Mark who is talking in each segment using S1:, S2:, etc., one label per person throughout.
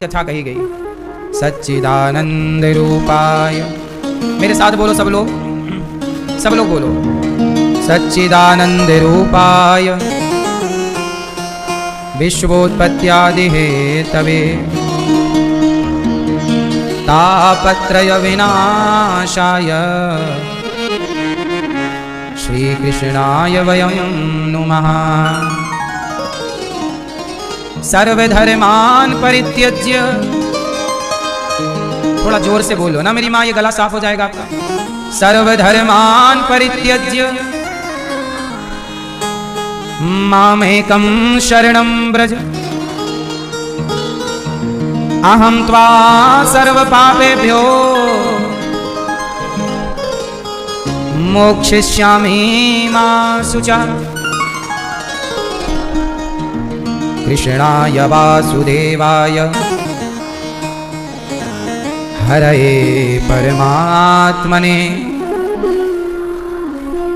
S1: कथा कही गई। सच्चिदानंद रूपाय, मेरे साथ बोलो सब लोग बोलो। सच्चिदानंद रूपाय विश्वोत्पत्त्यादि हेतवे तापत्रय विनाशाय श्रीकृष्णाय वयं नुमः। सर्वधर्मान् परित्यज्य, थोड़ा जोर से बोलो ना मेरी माँ, ये गला साफ हो जाएगा आपका। सर्वधर्मान् परित्यज्य मामेकं शरणं व्रज, अहं त्वा सर्वपापेभ्यो मोक्षयिष्यामि मा शुचः। कृष्णाय वासुदेवाय हरये परमात्मने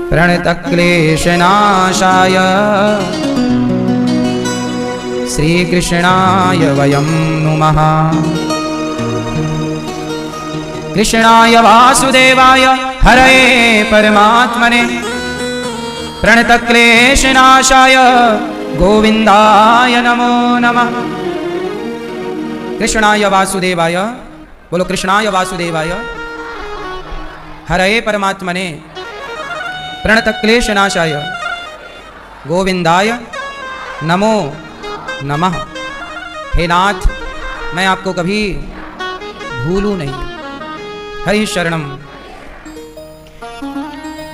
S1: प्रणतक्लेशनाशाय श्रीकृष्णाय वयं नुमः। कृष्णाय वासुदेवाय हरये परमात्मने प्रणतक्लेशनाशाय गोविंदाय नमो नमः। कृष्णाय वासुदेवाय, बोलो कृष्णाय वासुदेवाय हरये परमात्मने प्रणतक्लेशनाशाय गोविंदाय नमो नमः। हे नाथ, मैं आपको कभी भूलूं नहीं। हरि शरणम।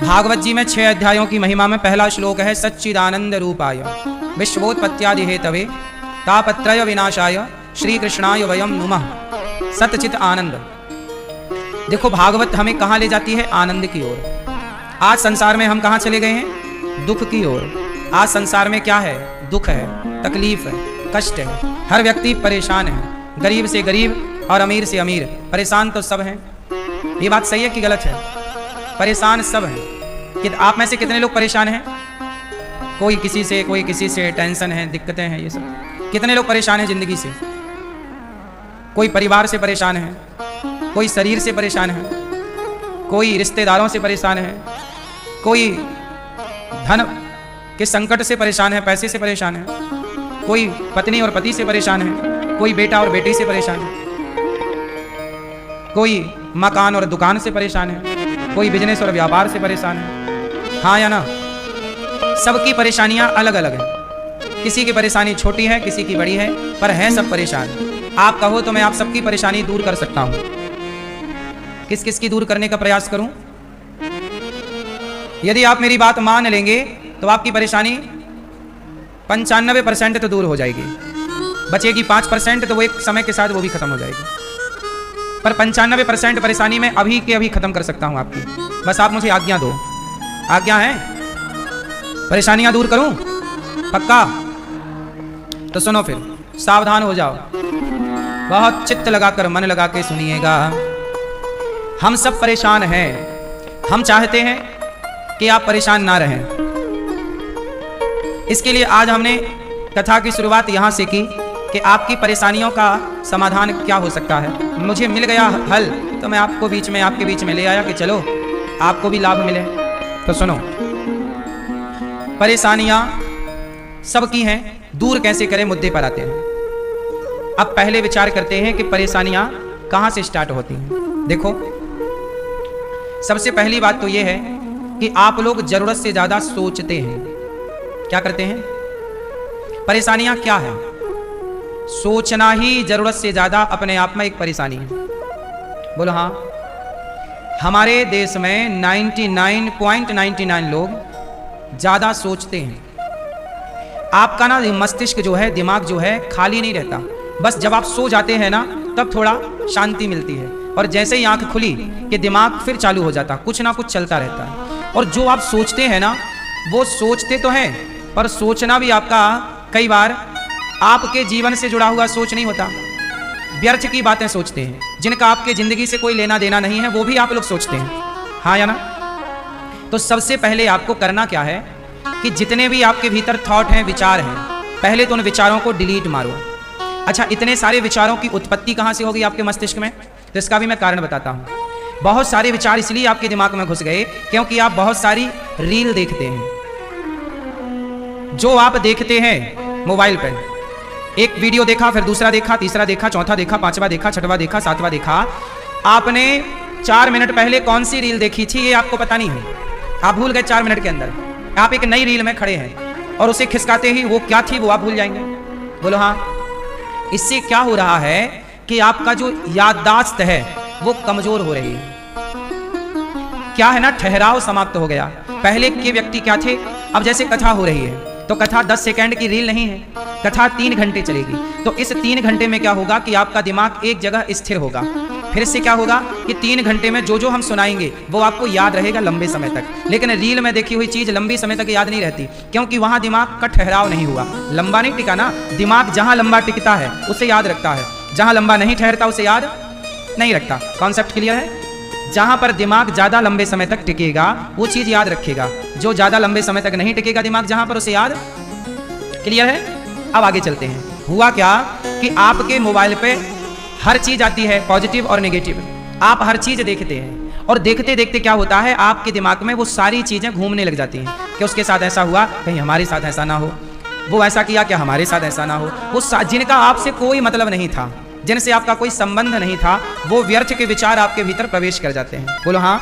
S1: भागवत जी में 6 अध्यायों की महिमा में पहला श्लोक है सच्चिदानंद रूपाय विश्वोत्पत्त्यादि हेतवे तापत्रय विनाशाय श्री कृष्णाय वयं नुमः। सतचित आनंद। देखो भागवत हमें कहाँ ले जाती है? आनंद की ओर। आज संसार में हम कहाँ चले गए हैं? दुख की ओर। आज संसार में क्या है? दुख है, तकलीफ है, कष्ट है। हर व्यक्ति परेशान है, गरीब से गरीब और अमीर से अमीर। परेशान तो सब हैं। ये बात सही है कि गलत है? परेशान सब हैं। कि आप में से कितने लोग परेशान हैं? कोई किसी से टेंशन है, दिक्कतें हैं, ये सब। कितने लोग परेशान हैं जिंदगी से? कोई परिवार से परेशान है, कोई शरीर से परेशान है, कोई रिश्तेदारों से परेशान है, कोई धन के संकट से परेशान है, पैसे से परेशान है, कोई पत्नी और पति से परेशान है, कोई बेटा और बेटी से परेशान है, कोई मकान और दुकान से परेशान है, कोई बिजनेस और व्यापार से परेशान है। हाँ या ना? सबकी परेशानियां अलग अलग हैं। किसी की परेशानी छोटी है, किसी की बड़ी है, पर हैं सब परेशान। आप कहो तो मैं आप सबकी परेशानी दूर कर सकता हूं। किस किस की दूर करने का प्रयास करूं? यदि आप मेरी बात मान लेंगे तो आपकी परेशानी 95% तो दूर हो जाएगी। बचेगी 5% तो वो एक समय के साथ वो भी खत्म हो जाएगी। पर 95% परेशानी मैं अभी के अभी खत्म कर सकता हूं आपकी। बस आप मुझे आज्ञा दो। आज्ञा है? परेशानियां दूर करूं? पक्का? तो सुनो फिर, सावधान हो जाओ। बहुत चित्त लगाकर, मन लगा के सुनिएगा। हम सब परेशान हैं। हम चाहते हैं कि आप परेशान ना रहें। इसके लिए आज हमने कथा की शुरुआत यहां से की कि आपकी परेशानियों का समाधान क्या हो सकता है। मुझे मिल गया हल तो मैं आपको आपके बीच में ले आया कि चलो आपको भी लाभ मिले। तो सुनो, परेशानियां सबकी हैं, दूर कैसे करें मुद्दे पर आते हैं। अब पहले विचार करते हैं कि परेशानियां कहां से स्टार्ट होती हैं। देखो, सबसे पहली बात तो यह है कि आप लोग जरूरत से ज्यादा सोचते हैं। क्या करते हैं? परेशानियां क्या है? सोचना ही जरूरत से ज्यादा अपने आप में एक परेशानी है। बोलो हाँ। हमारे देश में 99.99 लोग ज्यादा सोचते हैं। आपका ना मस्तिष्क जो है, दिमाग जो है, खाली नहीं रहता। बस जब आप सो जाते हैं ना तब थोड़ा शांति मिलती है, और जैसे ही आंख खुली कि दिमाग फिर चालू हो जाता, कुछ ना कुछ चलता रहता है। और जो आप सोचते हैं ना, वो सोचते तो हैं, पर सोचना भी आपका कई बार आपके जीवन से जुड़ा हुआ सोच नहीं होता। व्यर्थ की बातें सोचते हैं, जिनका आपके जिंदगी से कोई लेना देना नहीं है, वो भी आप लोग सोचते हैं। हाँ या ना? तो सबसे पहले आपको करना क्या है कि जितने भी आपके भीतर थॉट हैं, विचार हैं, पहले तो उन विचारों को डिलीट मारो। अच्छा, इतने सारे विचारों की उत्पत्ति कहां से होगी आपके मस्तिष्क में? तो इसका भी मैं कारण बताता हूं। बहुत सारे विचार इसलिए आपके दिमाग में घुस गए क्योंकि आप बहुत सारी रील देखते हैं। जो आप देखते हैं मोबाइल पर, एक वीडियो देखा, फिर दूसरा देखा, तीसरा देखा, चौथा देखा, पांचवा देखा, छठवां देखा, सातवां देखा, आपने 4 मिनट पहले कौन सी रील देखी थी ये आपको पता नहीं है। आप भूल गए 4 मिनट के अंदर। आप एक नई रील में खड़े हैं और उसे खिसकाते ही वो क्या थी वो आप भूल जाएंगे। बोलो हाँ। इससे क्या हो रहा है कि आपका जो याददाश्त है वो कमजोर हो रही है। क्या है ना, ठहराव समाप्त हो गया। पहले के व्यक्ति क्या थे, अब जैसे कथा हो रही है तो कथा 10 सेकंड की रील नहीं है, कथा 3 घंटे चलेगी। तो इस 3 घंटे में क्या होगा कि आपका दिमाग एक जगह स्थिर होगा। फिर इससे क्या होगा कि 3 घंटे में जो जो हम सुनाएंगे वो आपको याद रहेगा लंबे समय तक। लेकिन रील में देखी हुई चीज लंबी समय तक याद नहीं रहती, क्योंकि वहां दिमाग का ठहराव नहीं हुआ, लंबा नहीं टिका ना। दिमाग जहां लंबा टिकता है उसे याद रखता है, जहां लंबा नहीं ठहरता उसे याद नहीं रखता। कॉन्सेप्ट क्लियर है? जहां पर दिमाग ज्यादा लंबे समय तक टिकेगा वो चीज याद रखेगा, जो ज्यादा लंबे समय तक नहीं टिकेगा दिमाग जहां पर, उसे याद। क्लियर है? अब आगे चलते हैं। हुआ क्या कि आपके मोबाइल पे हर चीज आती है, पॉजिटिव और नेगेटिव। आप हर चीज देखते हैं और देखते देखते क्या होता है, आपके दिमाग में वो सारी चीजें घूमने लग जाती हैं कि उसके साथ ऐसा हुआ, कहीं हमारे साथ ऐसा ना हो, वो ऐसा किया क्या हमारे साथ ऐसा ना हो। वो जिनका आपसे कोई मतलब नहीं था, जिनसे आपका कोई संबंध नहीं था, वो व्यर्थ के विचार आपके भीतर प्रवेश कर जाते हैं। बोलो हाँ।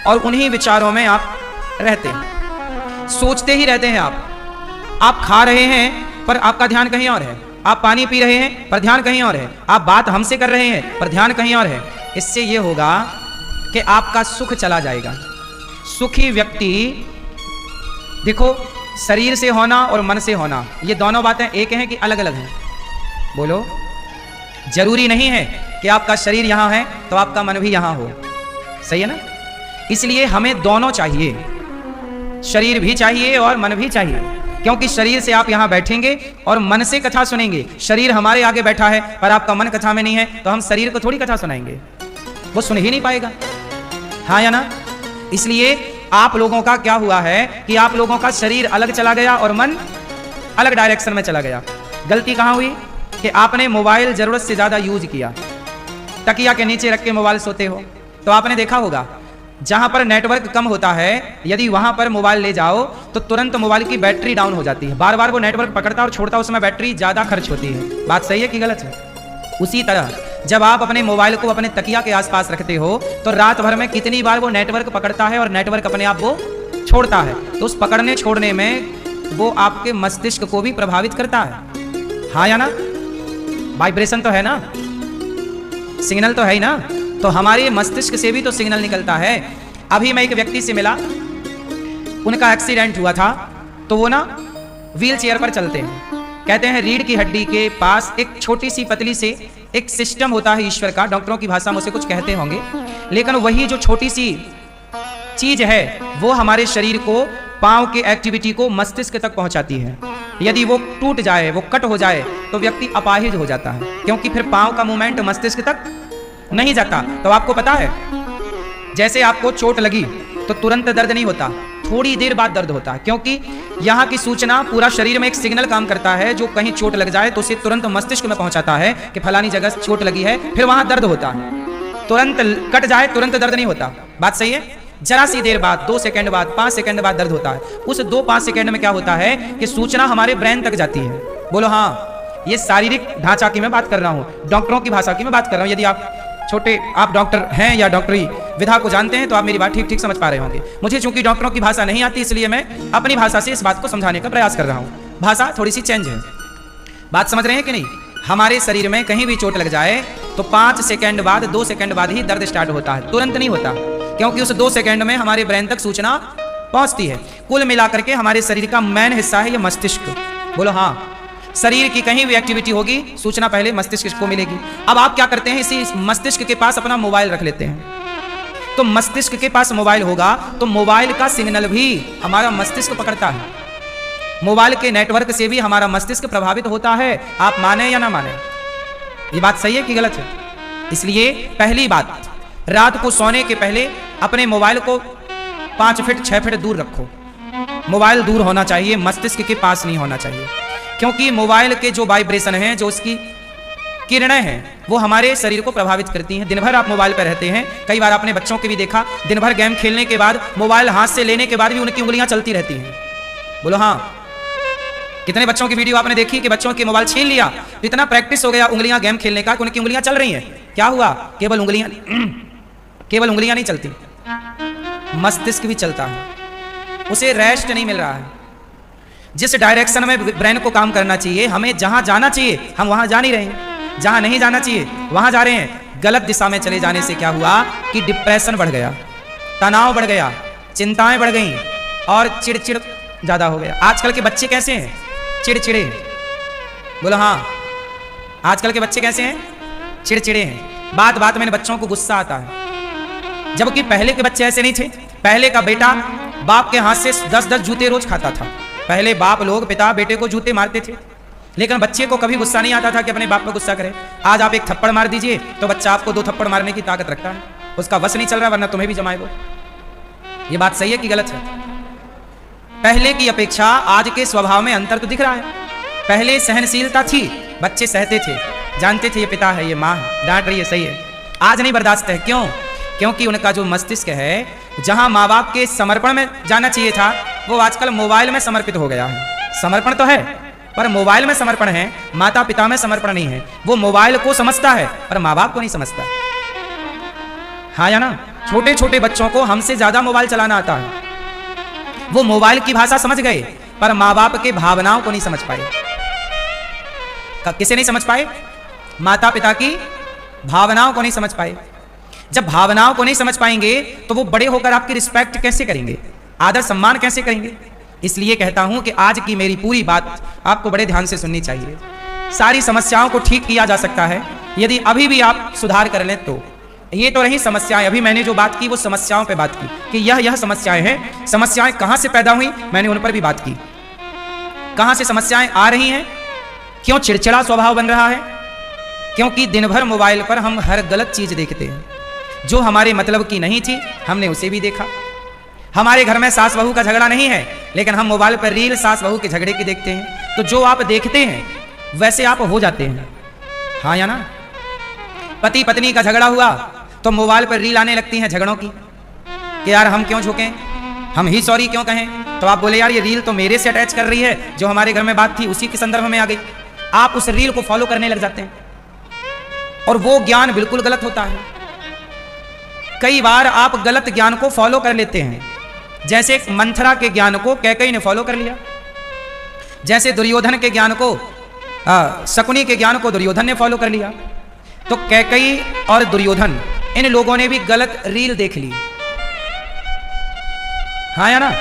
S1: और उन्हीं विचारों में आप रहते हैं, सोचते ही रहते हैं। आप खा रहे हैं पर आपका ध्यान कहीं और है, आप पानी पी रहे हैं पर ध्यान कहीं और है, आप बात हमसे कर रहे हैं पर ध्यान कहीं और है। इससे ये होगा कि आपका सुख चला जाएगा। सुखी व्यक्ति, देखो, शरीर से होना और मन से होना ये दोनों बातें एक हैं कि अलग अलग हैं? बोलो। जरूरी नहीं है कि आपका शरीर यहां है तो आपका मन भी यहां हो, सही है ना? इसलिए हमें दोनों चाहिए, शरीर भी चाहिए और मन भी चाहिए, क्योंकि शरीर से आप यहां बैठेंगे और मन से कथा सुनेंगे। शरीर हमारे आगे बैठा है पर आपका मन कथा में नहीं है, तो हम शरीर को थोड़ी कथा सुनाएंगे, वो सुन ही नहीं पाएगा। हाँ या ना? इसलिए आप लोगों का क्या हुआ है कि आप लोगों का शरीर अलग चला गया और मन अलग डायरेक्शन में चला गया। गलती कहां हुई कि आपने मोबाइल जरूरत से ज्यादा यूज किया। तकिया के नीचे रख के मोबाइल सोते हो तो आपने देखा होगा जहां पर नेटवर्क कम होता है, यदि वहां पर मोबाइल ले जाओ तो तुरंत मोबाइल की बैटरी डाउन हो जाती है। बार बार वो नेटवर्क पकड़ता और छोड़ता, उसमें बैटरी ज्यादा खर्च होती है। बात सही है कि गलत है? उसी तरह जब आप अपने मोबाइल को अपने तकिया के आसपास रखते हो तो रात भर में कितनी बार वो नेटवर्क पकड़ता है और नेटवर्क अपने आप वो छोड़ता है। तो उस पकड़ने छोड़ने में वो आपके मस्तिष्क को भी प्रभावित करता है। हाँ या ना? वाइब्रेशन तो है ना, सिग्नल तो है ही ना। तो हमारे मस्तिष्क से भी तो सिग्नल निकलता है। अभी मैं एक व्यक्ति से मिला, उनका एक्सीडेंट हुआ था, तो वो ना व्हील चेयर पर चलते हैं। कहते हैं रीढ़ की हड्डी के पास एक छोटी सी पतली से एक सिस्टम होता है ईश्वर का, डॉक्टरों की भाषा में उसे कुछ कहते होंगे, लेकिन वही जो छोटी सी चीज है वो हमारे शरीर को, पांव के एक्टिविटी को मस्तिष्क तक पहुंचाती है। यदि वो टूट जाए, वो कट हो जाए तो व्यक्ति अपाहिज हो जाता है, क्योंकि फिर पांव का मूवमेंट मस्तिष्क तक नहीं जाता। तो आपको पता है, जैसे आपको चोट लगी तो तुरंत दर्द नहीं होता, थोड़ी देर बाद दर्द होता है, क्योंकि यहाँ की सूचना पूरा शरीर में एक सिग्नल काम करता है जो कहीं चोट लग जाए तो उसे तुरंत मस्तिष्क में पहुंचाता है कि फलानी जगह चोट लगी है, फिर वहां दर्द होता है। तुरंत कट जाए तुरंत दर्द नहीं होता। बात सही है? जरा सी देर बाद, 2 सेकंड बाद, 5 सेकंड बाद दर्द होता है। उस 2-5 सेकंड में क्या होता है कि सूचना हमारे ब्रेन तक जाती है। बोलो हाँ। ये शारीरिक ढांचा की मैं बात कर रहा हूँ, डॉक्टरों की भाषा की मैं बात कर रहा हूँ। यदि आप डॉक्टर हैं या डॉक्टरी विधा को जानते हैं तो आप मेरी बात ठीक ठीक समझ पा रहे होंगे। मुझे चूंकि डॉक्टरों की भाषा नहीं आती, इसलिए मैं अपनी भाषा से इस बात को समझाने का प्रयास कर रहा हूँ। भाषा थोड़ी सी चेंज है। बात समझ रहे हैं कि नहीं? हमारे शरीर में कहीं भी चोट लग जाए तो 5 सेकंड बाद, 2 सेकंड बाद ही दर्द स्टार्ट होता है, तुरंत नहीं होता, क्योंकि उस 2 सेकंड में हमारे ब्रेन तक सूचना पहुंचती है। कुल मिलाकर के हमारे शरीर का मेन हिस्सा है ये मस्तिष्क। बोलो हाँ। शरीर की कहीं भी एक्टिविटी होगी, सूचना पहले मस्तिष्क को मिलेगी। अब आप क्या करते हैं, इसी मस्तिष्क के पास अपना मोबाइल रख लेते हैं। तो मस्तिष्क के पास मोबाइल होगा तो मोबाइल का सिग्नल भी हमारा मस्तिष्क पकड़ता है। मोबाइल के नेटवर्क से भी हमारा मस्तिष्क प्रभावित होता है, आप माने या ना माने। ये बात सही है कि गलत है? इसलिए पहली बात, रात को सोने के पहले अपने मोबाइल को 5 फीट 6 फीट दूर रखो। मोबाइल दूर होना चाहिए, मस्तिष्क के पास नहीं होना चाहिए, क्योंकि मोबाइल के जो वाइब्रेशन हैं, जो उसकी किरणें हैं वो हमारे शरीर को प्रभावित करती हैं। दिन भर आप मोबाइल पर रहते हैं, कई बार आपने बच्चों के भी देखा, दिन भर गेम खेलने के बाद, मोबाइल हाथ से लेने के बाद भी उनकी उंगलियां चलती रहती हैं। बोलो हाँ। कितने बच्चों की वीडियो आपने देखी कि बच्चों के मोबाइल छीन लिया तो इतना प्रैक्टिस हो गया उंगलियां गेम खेलने का कि उनकी उंगलियां चल रही हैं। क्या हुआ? केवल उंगलियां नहीं चलती, मस्तिष्क भी चलता है, उसे रेस्ट नहीं मिल रहा है। जिस डायरेक्शन में ब्रेन को काम करना चाहिए, हमें जहां जाना चाहिए हम वहां जा नहीं रहे हैं, जहां नहीं जाना चाहिए वहां जा रहे हैं। गलत दिशा में चले जाने से क्या हुआ कि डिप्रेशन बढ़ गया, तनाव बढ़ गया, चिंताएं बढ़ गई और चिड़चिड़ ज्यादा हो गया। आजकल के बच्चे कैसे हैं? चिड़चिड़े। बोलो हाँ। आजकल के बच्चे कैसे हैं? चिड़चिड़े हैं। बात बात में बच्चों को गुस्सा आता है, जबकि पहले के बच्चे ऐसे नहीं थे। पहले का बेटा बाप के हाथ से 10-10 जूते रोज खाता था। पहले बाप लोग, पिता बेटे को जूते मारते थे, लेकिन बच्चे को कभी गुस्सा नहीं आता था कि अपने बाप पर गुस्सा करे। आज आप एक थप्पड़ मार दीजिए तो बच्चा आपको 2 थप्पड़ मारने की ताकत रखता है, उसका वश नहीं चल रहा, वरना तुम्हें भी जमाए वो। ये बात सही है कि गलत है? पहले की अपेक्षा आज के स्वभाव में अंतर तो दिख रहा है। पहले सहनशीलता थी, बच्चे सहते थे, जानते थे ये पिता है, ये माँ है, डांट रही है, सही है। आज नहीं बर्दाश्त है। क्यों? क्योंकि उनका जो मस्तिष्क है, जहां माँ बाप के समर्पण में जाना चाहिए था, वो आजकल मोबाइल में समर्पित हो गया है। समर्पण तो है पर मोबाइल में समर्पण है, माता पिता में समर्पण नहीं है। वो मोबाइल को समझता है पर माँ बाप को नहीं समझता। हाँ या ना? छोटे छोटे बच्चों को हमसे ज्यादा मोबाइल चलाना आता है। वो मोबाइल की भाषा समझ गए पर माँ बाप के भावनाओं को नहीं समझ पाए। किसे नहीं समझ पाए? माता पिता की भावनाओं को नहीं समझ पाए। जब भावनाओं को नहीं समझ पाएंगे तो वो बड़े होकर आपकी रिस्पेक्ट कैसे करेंगे, आदर सम्मान कैसे करेंगे? इसलिए कहता हूं कि आज की मेरी पूरी बात आपको बड़े ध्यान से सुननी चाहिए। सारी समस्याओं को ठीक किया जा सकता है यदि अभी भी आप सुधार कर लें तो। ये तो रही समस्याएं, अभी मैंने जो बात की वो समस्याओं पे बात की कि यह समस्याएं हैं। समस्याएं कहां से पैदा हुई, मैंने उन पर भी बात की। कहां से समस्याएं आ रही हैं? क्यों चिड़चिड़ा स्वभाव बन रहा है? क्योंकि दिन भर मोबाइल पर हम हर गलत चीज देखते हैं। जो हमारे मतलब की नहीं थी हमने उसे भी देखा। हमारे घर में सास बहू का झगड़ा नहीं है, लेकिन हम मोबाइल पर रील सास बहू के झगड़े की देखते हैं। तो जो आप देखते हैं वैसे आप हो जाते हैं। हाँ या ना? पति पत्नी का झगड़ा हुआ तो मोबाइल पर रील आने लगती हैं झगड़ों की कि यार हम क्यों झुकें, हम ही सॉरी क्यों कहें। तो आप बोले यार ये रील तो मेरे से अटैच कर रही है, जो हमारे घर में बात थी उसी के संदर्भ में आ गई। आप उस रील को फॉलो करने लग जाते हैं और वो ज्ञान बिल्कुल गलत होता है। कई बार आप गलत ज्ञान को फॉलो कर लेते हैं, जैसे मंथरा के ज्ञान को कैकेयी ने फॉलो कर लिया, जैसे दुर्योधन के ज्ञान को शकुनी के ज्ञान को दुर्योधन ने फॉलो कर लिया। तो कैकेयी और दुर्योधन इन लोगों ने भी गलत रील देख ली। हाँ या ना?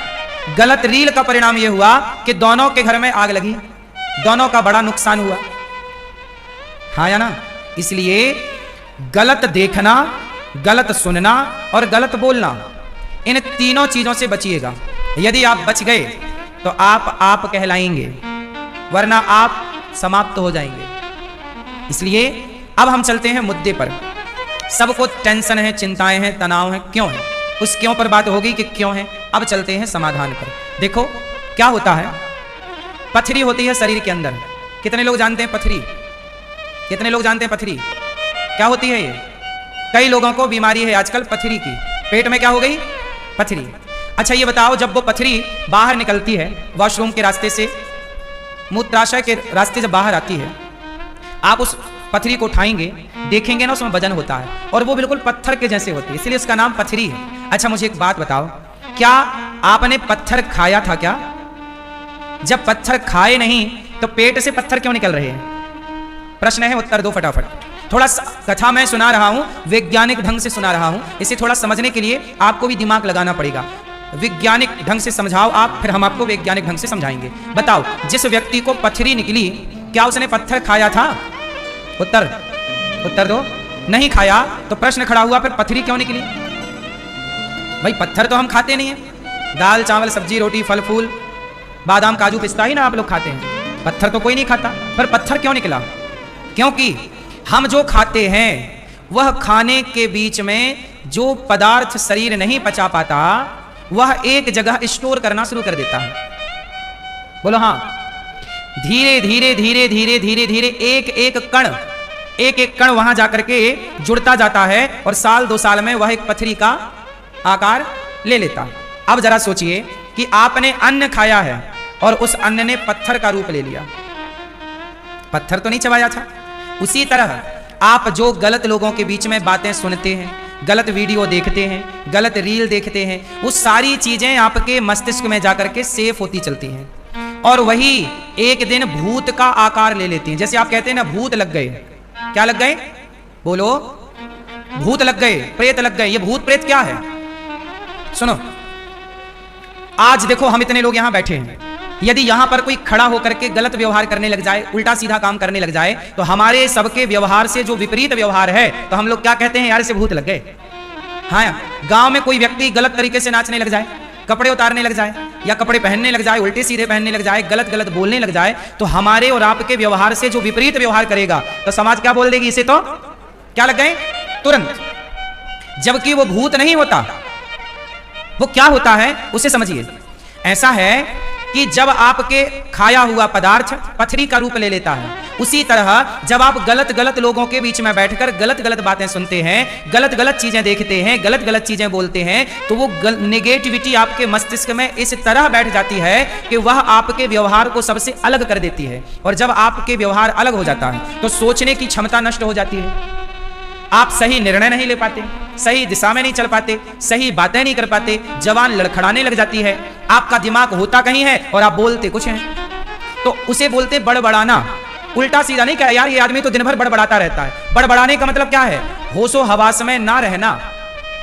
S1: गलत रील का परिणाम यह हुआ कि दोनों के घर में आग लगी, दोनों का बड़ा नुकसान हुआ। हाँ या ना? इसलिए गलत देखना, गलत सुनना और गलत बोलना, इन तीनों चीजों से बचिएगा। यदि आप बच गए तो आप कहलाएंगे, वरना आप समाप्त हो जाएंगे। इसलिए अब हम चलते हैं मुद्दे पर। सबको टेंशन है, चिंताएं हैं, तनाव है, क्यों है? उस क्यों पर बात होगी कि क्यों है। अब चलते हैं समाधान पर। देखो क्या होता है, पथरी होती है शरीर के अंदर। कितने लोग जानते हैं पथरी? कितने लोग जानते हैं पथरी क्या होती है? ये कई लोगों को बीमारी है आजकल पथरी की। पेट में क्या हो गई? पथरी। अच्छा ये बताओ, जब वो पथरी बाहर निकलती है वॉशरूम के रास्ते से, मूत्राशय के रास्ते से बाहर आती है, आप उस पथरी को उठाएंगे, देखेंगे ना उसमें वजन होता है और वो बिल्कुल पत्थर के जैसे होती है, इसलिए उसका नाम पथरी है। अच्छा मुझे एक बात बताओ, क्या आपने पत्थर खाया था क्या? जब पत्थर खाए नहीं तो पेट से पत्थर क्यों निकल रहे हैं? प्रश्न है, उत्तर दो फटाफट। थोड़ा कथा मैं सुना रहा हूं, वैज्ञानिक ढंग से सुना रहा हूं, इसे थोड़ा समझने के लिए आपको भी दिमाग लगाना पड़ेगा। वैज्ञानिक ढंग से समझाओ आप, फिर हम आपको वैज्ञानिक ढंग से समझाएंगे। बताओ, जिस व्यक्ति को पथरी निकली, क्या उसने पत्थर खाया था? उत्तर दो। नहीं खाया तो प्रश्न खड़ा हुआ, फिर पथरी क्यों निकली? भाई पत्थर तो हम खाते नहीं है, दाल चावल सब्जी रोटी फल फूल बादाम काजू पिस्ता ही ना आप लोग खाते हैं, पत्थर तो कोई नहीं खाता। पर पत्थर क्यों निकला? क्योंकि हम जो खाते हैं वह खाने के बीच में जो पदार्थ शरीर नहीं पचा पाता वह एक जगह स्टोर करना शुरू कर देता है। बोलो हाँ। धीरे धीरे धीरे धीरे धीरे धीरे एक एक कण एक एक कण वहां जाकर के जुड़ता जाता है और साल 2 साल में वह एक पथरी का आकार ले लेता है। अब जरा सोचिए कि आपने अन्न खाया है और उस अन्न ने पत्थर का रूप ले लिया, पत्थर तो नहीं चबाया था। उसी तरह आप जो गलत लोगों के बीच में बातें सुनते हैं, गलत वीडियो देखते हैं, गलत रील देखते हैं, वो सारी चीजें आपके मस्तिष्क में जाकर के सेफ होती चलती हैं और वही एक दिन भूत का आकार ले लेती हैं। जैसे आप कहते हैं ना, भूत लग गए। क्या लग गए? बोलो, भूत लग गए, प्रेत लग गए। ये भूत प्रेत क्या है? सुनो, आज देखो हम इतने लोग यहां बैठे हैं, यदि यहां पर कोई खड़ा होकर के गलत व्यवहार करने लग जाए, उल्टा सीधा काम करने लग जाए, तो हमारे सबके व्यवहार से जो विपरीत व्यवहार है, तो हम लोग क्या कहते हैं? यार इसे भूत लग गए। हाँ, गांव में कोई व्यक्ति गलत तरीके से नाचने लग जाए, कपड़े उतारने लग जाए या कपड़े पहनने लग जाए, उल्टे सीधे पहनने लग जाए, गलत गलत बोलने लग जाए, तो हमारे और आपके व्यवहार से जो विपरीत व्यवहार करेगा, तो समाज क्या बोल देगी? इसे तो क्या लग गए? तुरंत। जबकि वो भूत नहीं होता, वो क्या होता है उसे समझिए। ऐसा है कि जब आपके खाया हुआ पदार्थ पथरी का रूप ले लेता है, उसी तरह जब आप गलत गलत लोगों के बीच में बैठकर गलत गलत बातें सुनते हैं, गलत गलत चीजें देखते हैं, गलत गलत चीजें बोलते हैं, तो वो नेगेटिविटी आपके मस्तिष्क में इस तरह बैठ जाती है कि वह आपके व्यवहार को सबसे अलग कर देती है। और जब आपके व्यवहार अलग हो जाता है तो सोचने की क्षमता नष्ट हो जाती है, आप सही निर्णय नहीं ले पाते, सही दिशा में नहीं चल पाते, सही बातें नहीं कर पाते, जवान लड़खड़ाने लग जाती है, आपका दिमाग होता कहीं है और आप बोलते कुछ हैं। तो उसे बोलते बड़बड़ाना। उल्टा सीधा नहीं कहा यार, ये आदमी तो दिन भर बड़बड़ाता रहता है। बड़बड़ाने का मतलब क्या है? होशो हवास में ना रहना।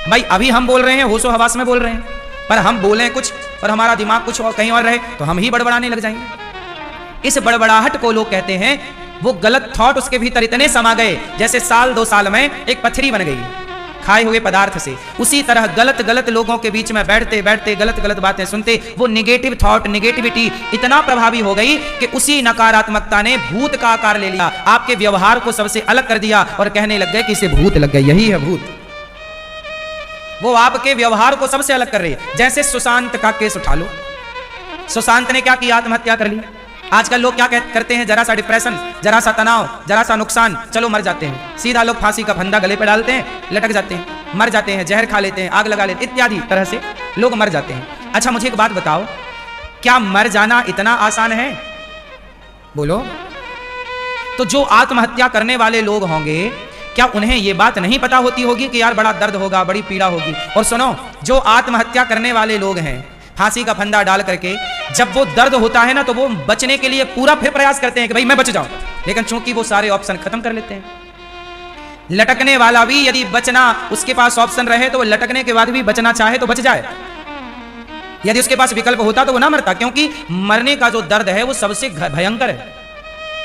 S1: भाई अभी हम बोल रहे हैं, होशो हवास में बोल रहे हैं, पर हम बोलें कुछ और हमारा दिमाग कुछ और कहीं और रहे तो हम ही बड़बड़ाने लग जाएंगे। इस बड़बड़ाहट को लोग कहते हैं, वो गलत थॉट उसके भीतर इतने समा गए जैसे साल 2 साल में एक पथरी बन गई खाए हुए पदार्थ से। उसी तरह गलत गलत लोगों के बीच में बैठते बैठते गलत गलत बातें सुनते, वो नेगेटिव थॉट, नेगेटिविटी इतना प्रभावी हो गई कि उसी नकारात्मकता ने भूत का आकार ले लिया, आपके व्यवहार को सबसे अलग कर दिया और कहने लग गए कि इसे भूत लग गए, यही है भूत। वो आपके व्यवहार को सबसे अलग कर रही है। जैसे सुशांत का केस उठा लो, सुशांत ने क्या किया? आत्महत्या कर ली। आजकल लोग क्या करते हैं? जरा सा डिप्रेशन, जरा सा तनाव, जरा सा नुकसान, चलो मर जाते हैं। सीधा लोग फांसी का फंदा गले पे डालते हैं, लटक जाते हैं, मर जाते हैं, जहर खा लेते हैं, आग लगा लेते हैं, इत्यादि तरह से लोग मर जाते हैं। अच्छा मुझे एक बात बताओ, क्या मर जाना इतना आसान है? बोलो। तो जो आत्महत्या करने वाले लोग होंगे, क्या उन्हें यह बात नहीं पता होती होगी कि यार बड़ा दर्द होगा, बड़ी पीड़ा होगी? और सुनो, जो आत्महत्या करने वाले लोग हैं, फांसी का फंदा डाल करके जब वो दर्द होता है ना, तो वो बचने के लिए पूरा फिर प्रयास करते हैं कि भाई मैं बच जाऊं, लेकिन चूंकि वो सारे ऑप्शन खत्म कर लेते हैं। लटकने वाला भी यदि बचना उसके पास ऑप्शन रहे तो वो लटकने के बाद भी बचना चाहे तो बच जाए। यदि उसके पास विकल्प होता तो वो ना मरता, क्योंकि मरने का जो दर्द है वो सबसे भयंकर है,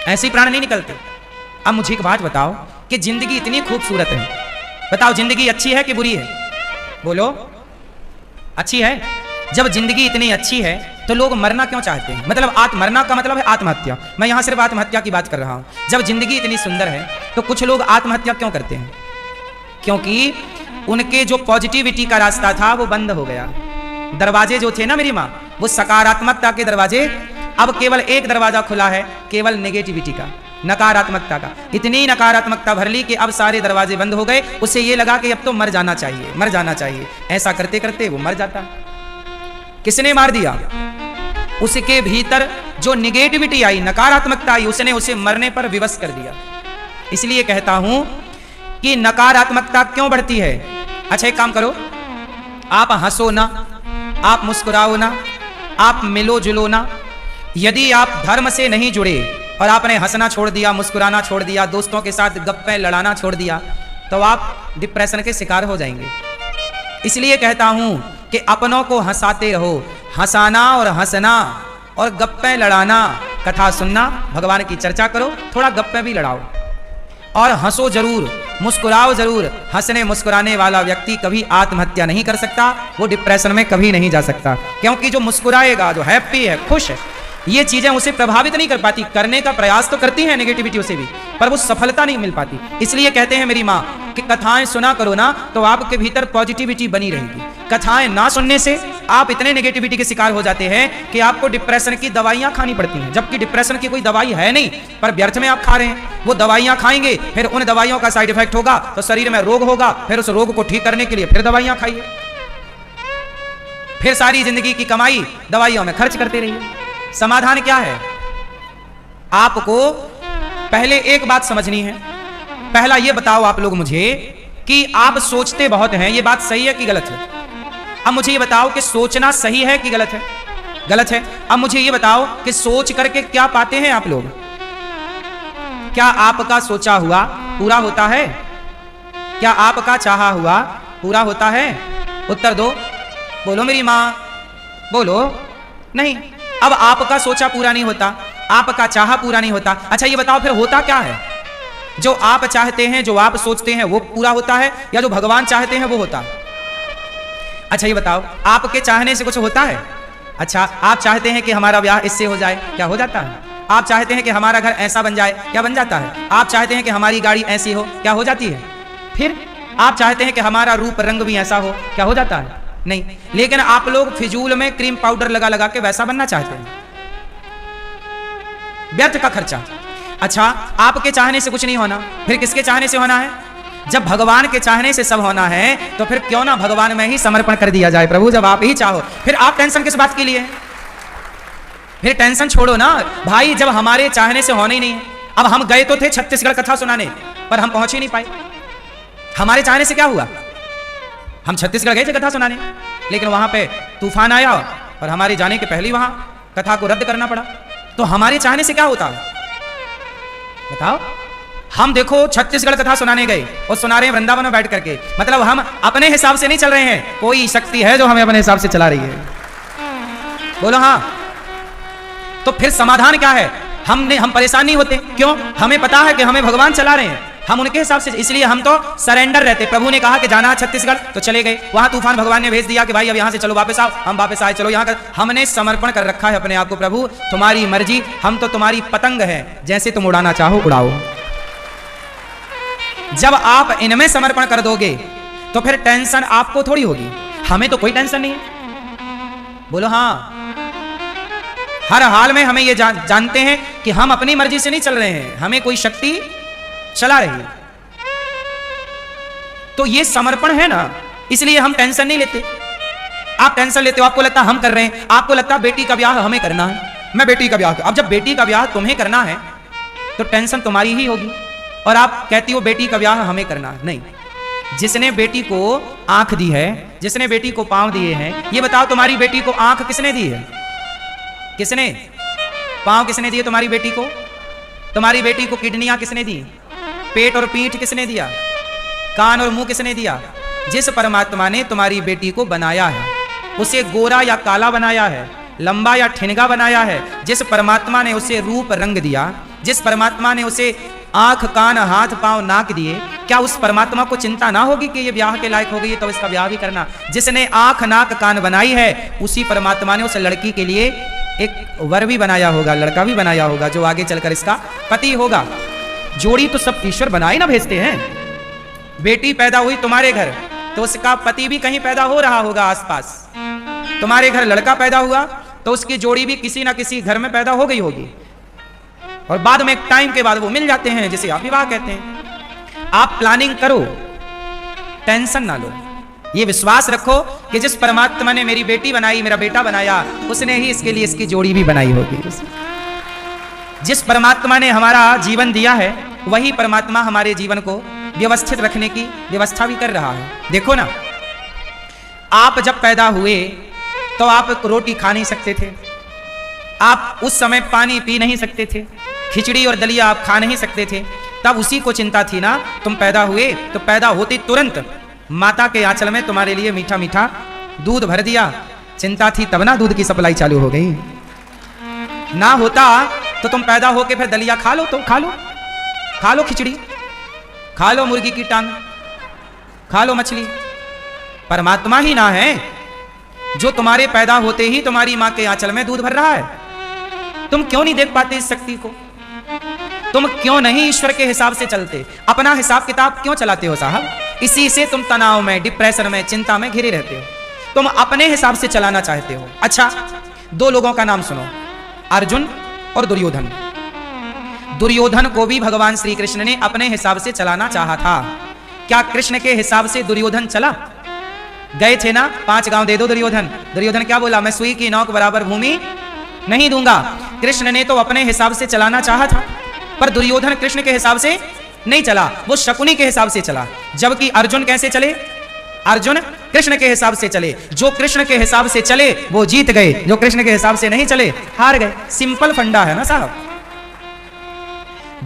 S1: ऐसे प्राण नहीं निकलते। अब मुझे एक बात बताओ कि जिंदगी इतनी खूबसूरत है, बताओ जिंदगी अच्छी है कि बुरी है? बोलो, अच्छी है। जब जिंदगी इतनी अच्छी है तो लोग मरना क्यों चाहते हैं? मतलब मरना का मतलब है आत्महत्या। मैं यहां सिर्फ आत्महत्या की बात कर रहा हूं। जब जिंदगी इतनी सुंदर है तो कुछ लोग आत्महत्या क्यों करते हैं? क्योंकि उनके जो पॉजिटिविटी का रास्ता था वो बंद हो गया। दरवाजे जो थे ना मेरी माँ, वो सकारात्मकता के दरवाजे, अब केवल एक दरवाजा खुला है, केवल नेगेटिविटी का, नकारात्मकता का। इतनी नकारात्मकता भर ली कि अब सारे दरवाजे बंद हो गए। उसे ये लगा कि अब तो मर जाना चाहिए, मर जाना चाहिए। ऐसा करते करते वो मर जाता। किसने मार दिया? उसके भीतर जो निगेटिविटी आई, नकारात्मकता आई, उसने उसे मरने पर विवश कर दिया। इसलिए कहता हूं कि नकारात्मकता क्यों बढ़ती है? अच्छा एक काम करो, आप हंसो ना, आप मुस्कुराओ ना, आप मिलो जुलो ना। यदि आप धर्म से नहीं जुड़े और आपने हंसना छोड़ दिया, मुस्कुराना छोड़ दिया, दोस्तों के साथ गप्पे लड़ाना छोड़ दिया, तो आप डिप्रेशन के शिकार हो जाएंगे। इसलिए कहता हूं कि अपनों को हंसाते रहो। हंसाना और हंसना और गप्पे लड़ाना, कथा सुनना, भगवान की चर्चा करो, थोड़ा गप्पे भी लड़ाओ और हंसो जरूर, मुस्कुराओ जरूर। हंसने मुस्कुराने वाला व्यक्ति कभी आत्महत्या नहीं कर सकता, वो डिप्रेशन में कभी नहीं जा सकता। क्योंकि जो मुस्कुराएगा, जो हैप्पी है, खुश है, ये चीजें उसे प्रभावित नहीं कर पाती। करने का प्रयास तो करती हैं नेगेटिविटी उसे भी, पर वो सफलता नहीं मिल पाती। इसलिए कहते हैं मेरी माँ कि कथाएं सुना करो ना, तो आपके भीतर पॉजिटिविटी बनी रहेगी। कथाएं ना सुनने से आप इतने नेगेटिविटी के शिकार हो जाते हैं कि आपको डिप्रेशन की दवाइयां खानी पड़ती हैं, जबकि डिप्रेशन की कोई दवाई है नहीं, पर व्यर्थ में आप खा रहे हैं। वो दवाइयां खाएंगे, फिर उन दवाइयों का साइड इफेक्ट होगा तो शरीर में रोग होगा, फिर उस रोग को ठीक करने के लिए फिर दवाइयां खाइए, फिर सारी जिंदगी की कमाई दवाइयों में खर्च करते रहिए। समाधान क्या है? आपको पहले एक बात समझनी है। पहला ये बताओ आप लोग मुझे कि आप सोचते बहुत हैं, ये बात सही है कि गलत है? अब मुझे ये बताओ कि सोचना सही है कि गलत है? गलत है। अब मुझे ये बताओ कि सोच करके क्या पाते हैं आप लोग? क्या आपका सोचा हुआ पूरा होता है? क्या आपका चाहा हुआ पूरा होता है? उत्तर दो, बोलो मेरी मां, बोलो। नहीं। अब आपका सोचा पूरा नहीं होता, आपका चाहा पूरा नहीं होता। अच्छा ये बताओ फिर होता क्या है? जो आप चाहते हैं, जो आप सोचते हैं वो पूरा होता है, या जो भगवान चाहते हैं वो होता है? अच्छा ये बताओ, आपके चाहने से कुछ होता है? अच्छा आप चाहते हैं कि हमारा ब्याह इससे हो जाए, क्या हो जाता है? आप चाहते हैं कि हमारा घर ऐसा बन जाए, क्या बन जाता है? आप चाहते हैं कि हमारी गाड़ी ऐसी हो, क्या हो जाती है? फिर आप चाहते हैं कि हमारा रूप रंग भी ऐसा हो, क्या हो जाता है? नहीं। लेकिन आप लोग फिजूल में क्रीम पाउडर लगा लगा के वैसा बनना चाहते हैं, व्यर्थ का खर्चा। अच्छा आपके चाहने से कुछ नहीं होना, फिर किसके चाहने से होना है? जब भगवान के चाहने से सब होना है तो फिर क्यों ना भगवान में ही समर्पण कर दिया जाए। प्रभु जब आप ही चाहो, फिर आप टेंशन किस बात के लिए? फिर टेंशन छोड़ो ना भाई, जब हमारे चाहने से होना ही नहीं है। अब हम गए तो थे छत्तीसगढ़ कथा सुनाने, पर हम पहुंच ही नहीं पाए। हमारे चाहने से क्या हुआ? हम छत्तीसगढ़ गए थे कथा सुनाने, लेकिन वहां पे तूफान आया और हमारे जाने के पहले वहां कथा को रद्द करना पड़ा। तो हमारे चाहने से क्या होता है बताओ? हम देखो छत्तीसगढ़ कथा सुनाने गए और सुना रहे हैं वृंदावन में बैठ करके, मतलब हम अपने हिसाब से नहीं चल रहे हैं, कोई शक्ति है जो हमें अपने हिसाब से चला रही है। बोलो हाँ। तो फिर समाधान क्या है? हम परेशान नहीं होते, क्यों? हमें पता है कि हमें भगवान चला रहे हैं, हम उनके हिसाब से, इसलिए हम तो सरेंडर रहते। प्रभु ने कहा कि जाना है छत्तीसगढ़, तो चले गए। वहां तूफान भगवान ने भेज दिया कि भाई अब यहां से चलो, वापस आओ। हम वापस आए, चलो यहां कर। हमने समर्पण कर रखा है अपने आप को, प्रभु तुम्हारी मर्जी, हम तो तुम्हारी पतंग है, जैसे तुम उड़ाना चाहो उड़ाओ। जब आप इनमें समर्पण कर दोगे तो फिर टेंशन आपको थोड़ी होगी, हमें तो कोई टेंशन नहीं है। बोलो हाँ। हर हाल में हमें ये जानते हैं कि हम अपनी मर्जी से नहीं चल रहे हैं, हमें कोई शक्ति चला रही है। तो ये समर्पण है ना, इसलिए हम टेंशन नहीं लेते। आप टेंशन लेते हो, आपको लगता है हम कर रहे हैं, आपको लगता है बेटी का ब्याह हमें करना है, मैं बेटी का ब्याह। अब जब बेटी का ब्याह तुम्हें करना है तो टेंशन तुम्हारी ही होगी, और आप कहती हो बेटी का ब्याह हमें करना है। नहीं, जिसने बेटी को आंख दी है, जिसने बेटी को पांव दिए हैं, ये बताओ तुम्हारी बेटी को आंख किसने दी है? किसने? पांव किसने दिए तुम्हारी बेटी को? तुम्हारी बेटी को किडनियां किसने दी? पेट और पीठ किसने दिया? कान और मुंह किसने दिया? जिस परमात्मा ने तुम्हारी बेटी को बनाया है, उसे गोरा या काला बनाया है, लंबा या ठिनगा बनाया है, जिस परमात्मा ने उसे रूप रंग दिया, जिस परमात्मा ने उसे आंख कान हाथ पांव नाक दिए, क्या उस परमात्मा को चिंता ना होगी कि ये ब्याह के लायक हो गई तो इसका ब्याह भी करना? जिसने आंख नाक कान बनाई है, उसी परमात्मा ने उस लड़की के लिए एक वर भी बनाया होगा, लड़का भी बनाया होगा, जो आगे चलकर इसका पति होगा। जोड़ी तो सब ईश्वर बनाए ना भेजते हैं। बेटी पैदा हुई तुम्हारे घर तो उसका पति भी कहीं पैदा हो रहा होगा आसपास। तुम्हारे घर लड़का पैदा हुआ तो उसकी जोड़ी भी किसी ना किसी घर में पैदा हो गई होगी, और बाद में एक टाइम के बाद वो मिल जाते हैं, जिसे आप विवाह कहते हैं। आप प्लानिंग करो, टेंशन ना लो, ये विश्वास रखो कि जिस परमात्मा ने मेरी बेटी बनाई, मेरा बेटा बनाया, उसने ही इसके लिए इसकी जोड़ी भी बनाई होगी। जिस परमात्मा ने हमारा जीवन दिया है, वही परमात्मा हमारे जीवन को व्यवस्थित रखने की व्यवस्था भी कर रहा है। देखो ना, आप जब पैदा हुए तो आप रोटी खा नहीं सकते थे, आप उस समय पानी पी नहीं सकते थे, खिचड़ी और दलिया आप खा नहीं सकते थे। तब उसी को चिंता थी ना, तुम पैदा हुए तो पैदा होते तुरंत माता के आंचल में तुम्हारे लिए मीठा मीठा दूध भर दिया। चिंता थी तब ना दूध की सप्लाई चालू हो गई। ना होता तो तुम पैदा होके फिर दलिया खा लो, तो खा लो खिचड़ी, खा लो मुर्गी की टांग, खा लो मछली। परमात्मा ही ना है जो तुम्हारे पैदा होते ही तुम्हारी मां के आंचल में दूध भर रहा है। तुम क्यों नहीं देख पाते इस शक्ति को? तुम क्यों नहीं ईश्वर के हिसाब से चलते? अपना हिसाब किताब क्यों चलाते हो साहब? इसी से तुम तनाव में, डिप्रेशन में, चिंता में घिरे रहते हो। तुम अपने हिसाब से चलाना चाहते हो। अच्छा, दो लोगों का नाम सुनो, अर्जुन और दुर्योधन। दुर्योधन को भी भगवान श्री कृष्ण ने अपने हिसाब से चलाना चाहा था। क्या कृष्ण के हिसाब से दुर्योधन चला? गए थे ना, 5 गांव दे दो दुर्योधन। दुर्योधन क्या बोला? मैं सुई की नोक बराबर भूमि नहीं दूंगा। कृष्ण ने तो अपने हिसाब से चलाना चाहा था, पर दुर्योधन कृष्ण के हिसाब से नहीं चला, वो शकुनी के हिसाब से चला। जबकि अर्जुन कैसे चले? अर्जुन कृष्ण के हिसाब से चले। जो कृष्ण के हिसाब से चले वो जीत गए, जो कृष्ण के हिसाब से नहीं चले हार गए। सिंपल फंडा है ना साहब।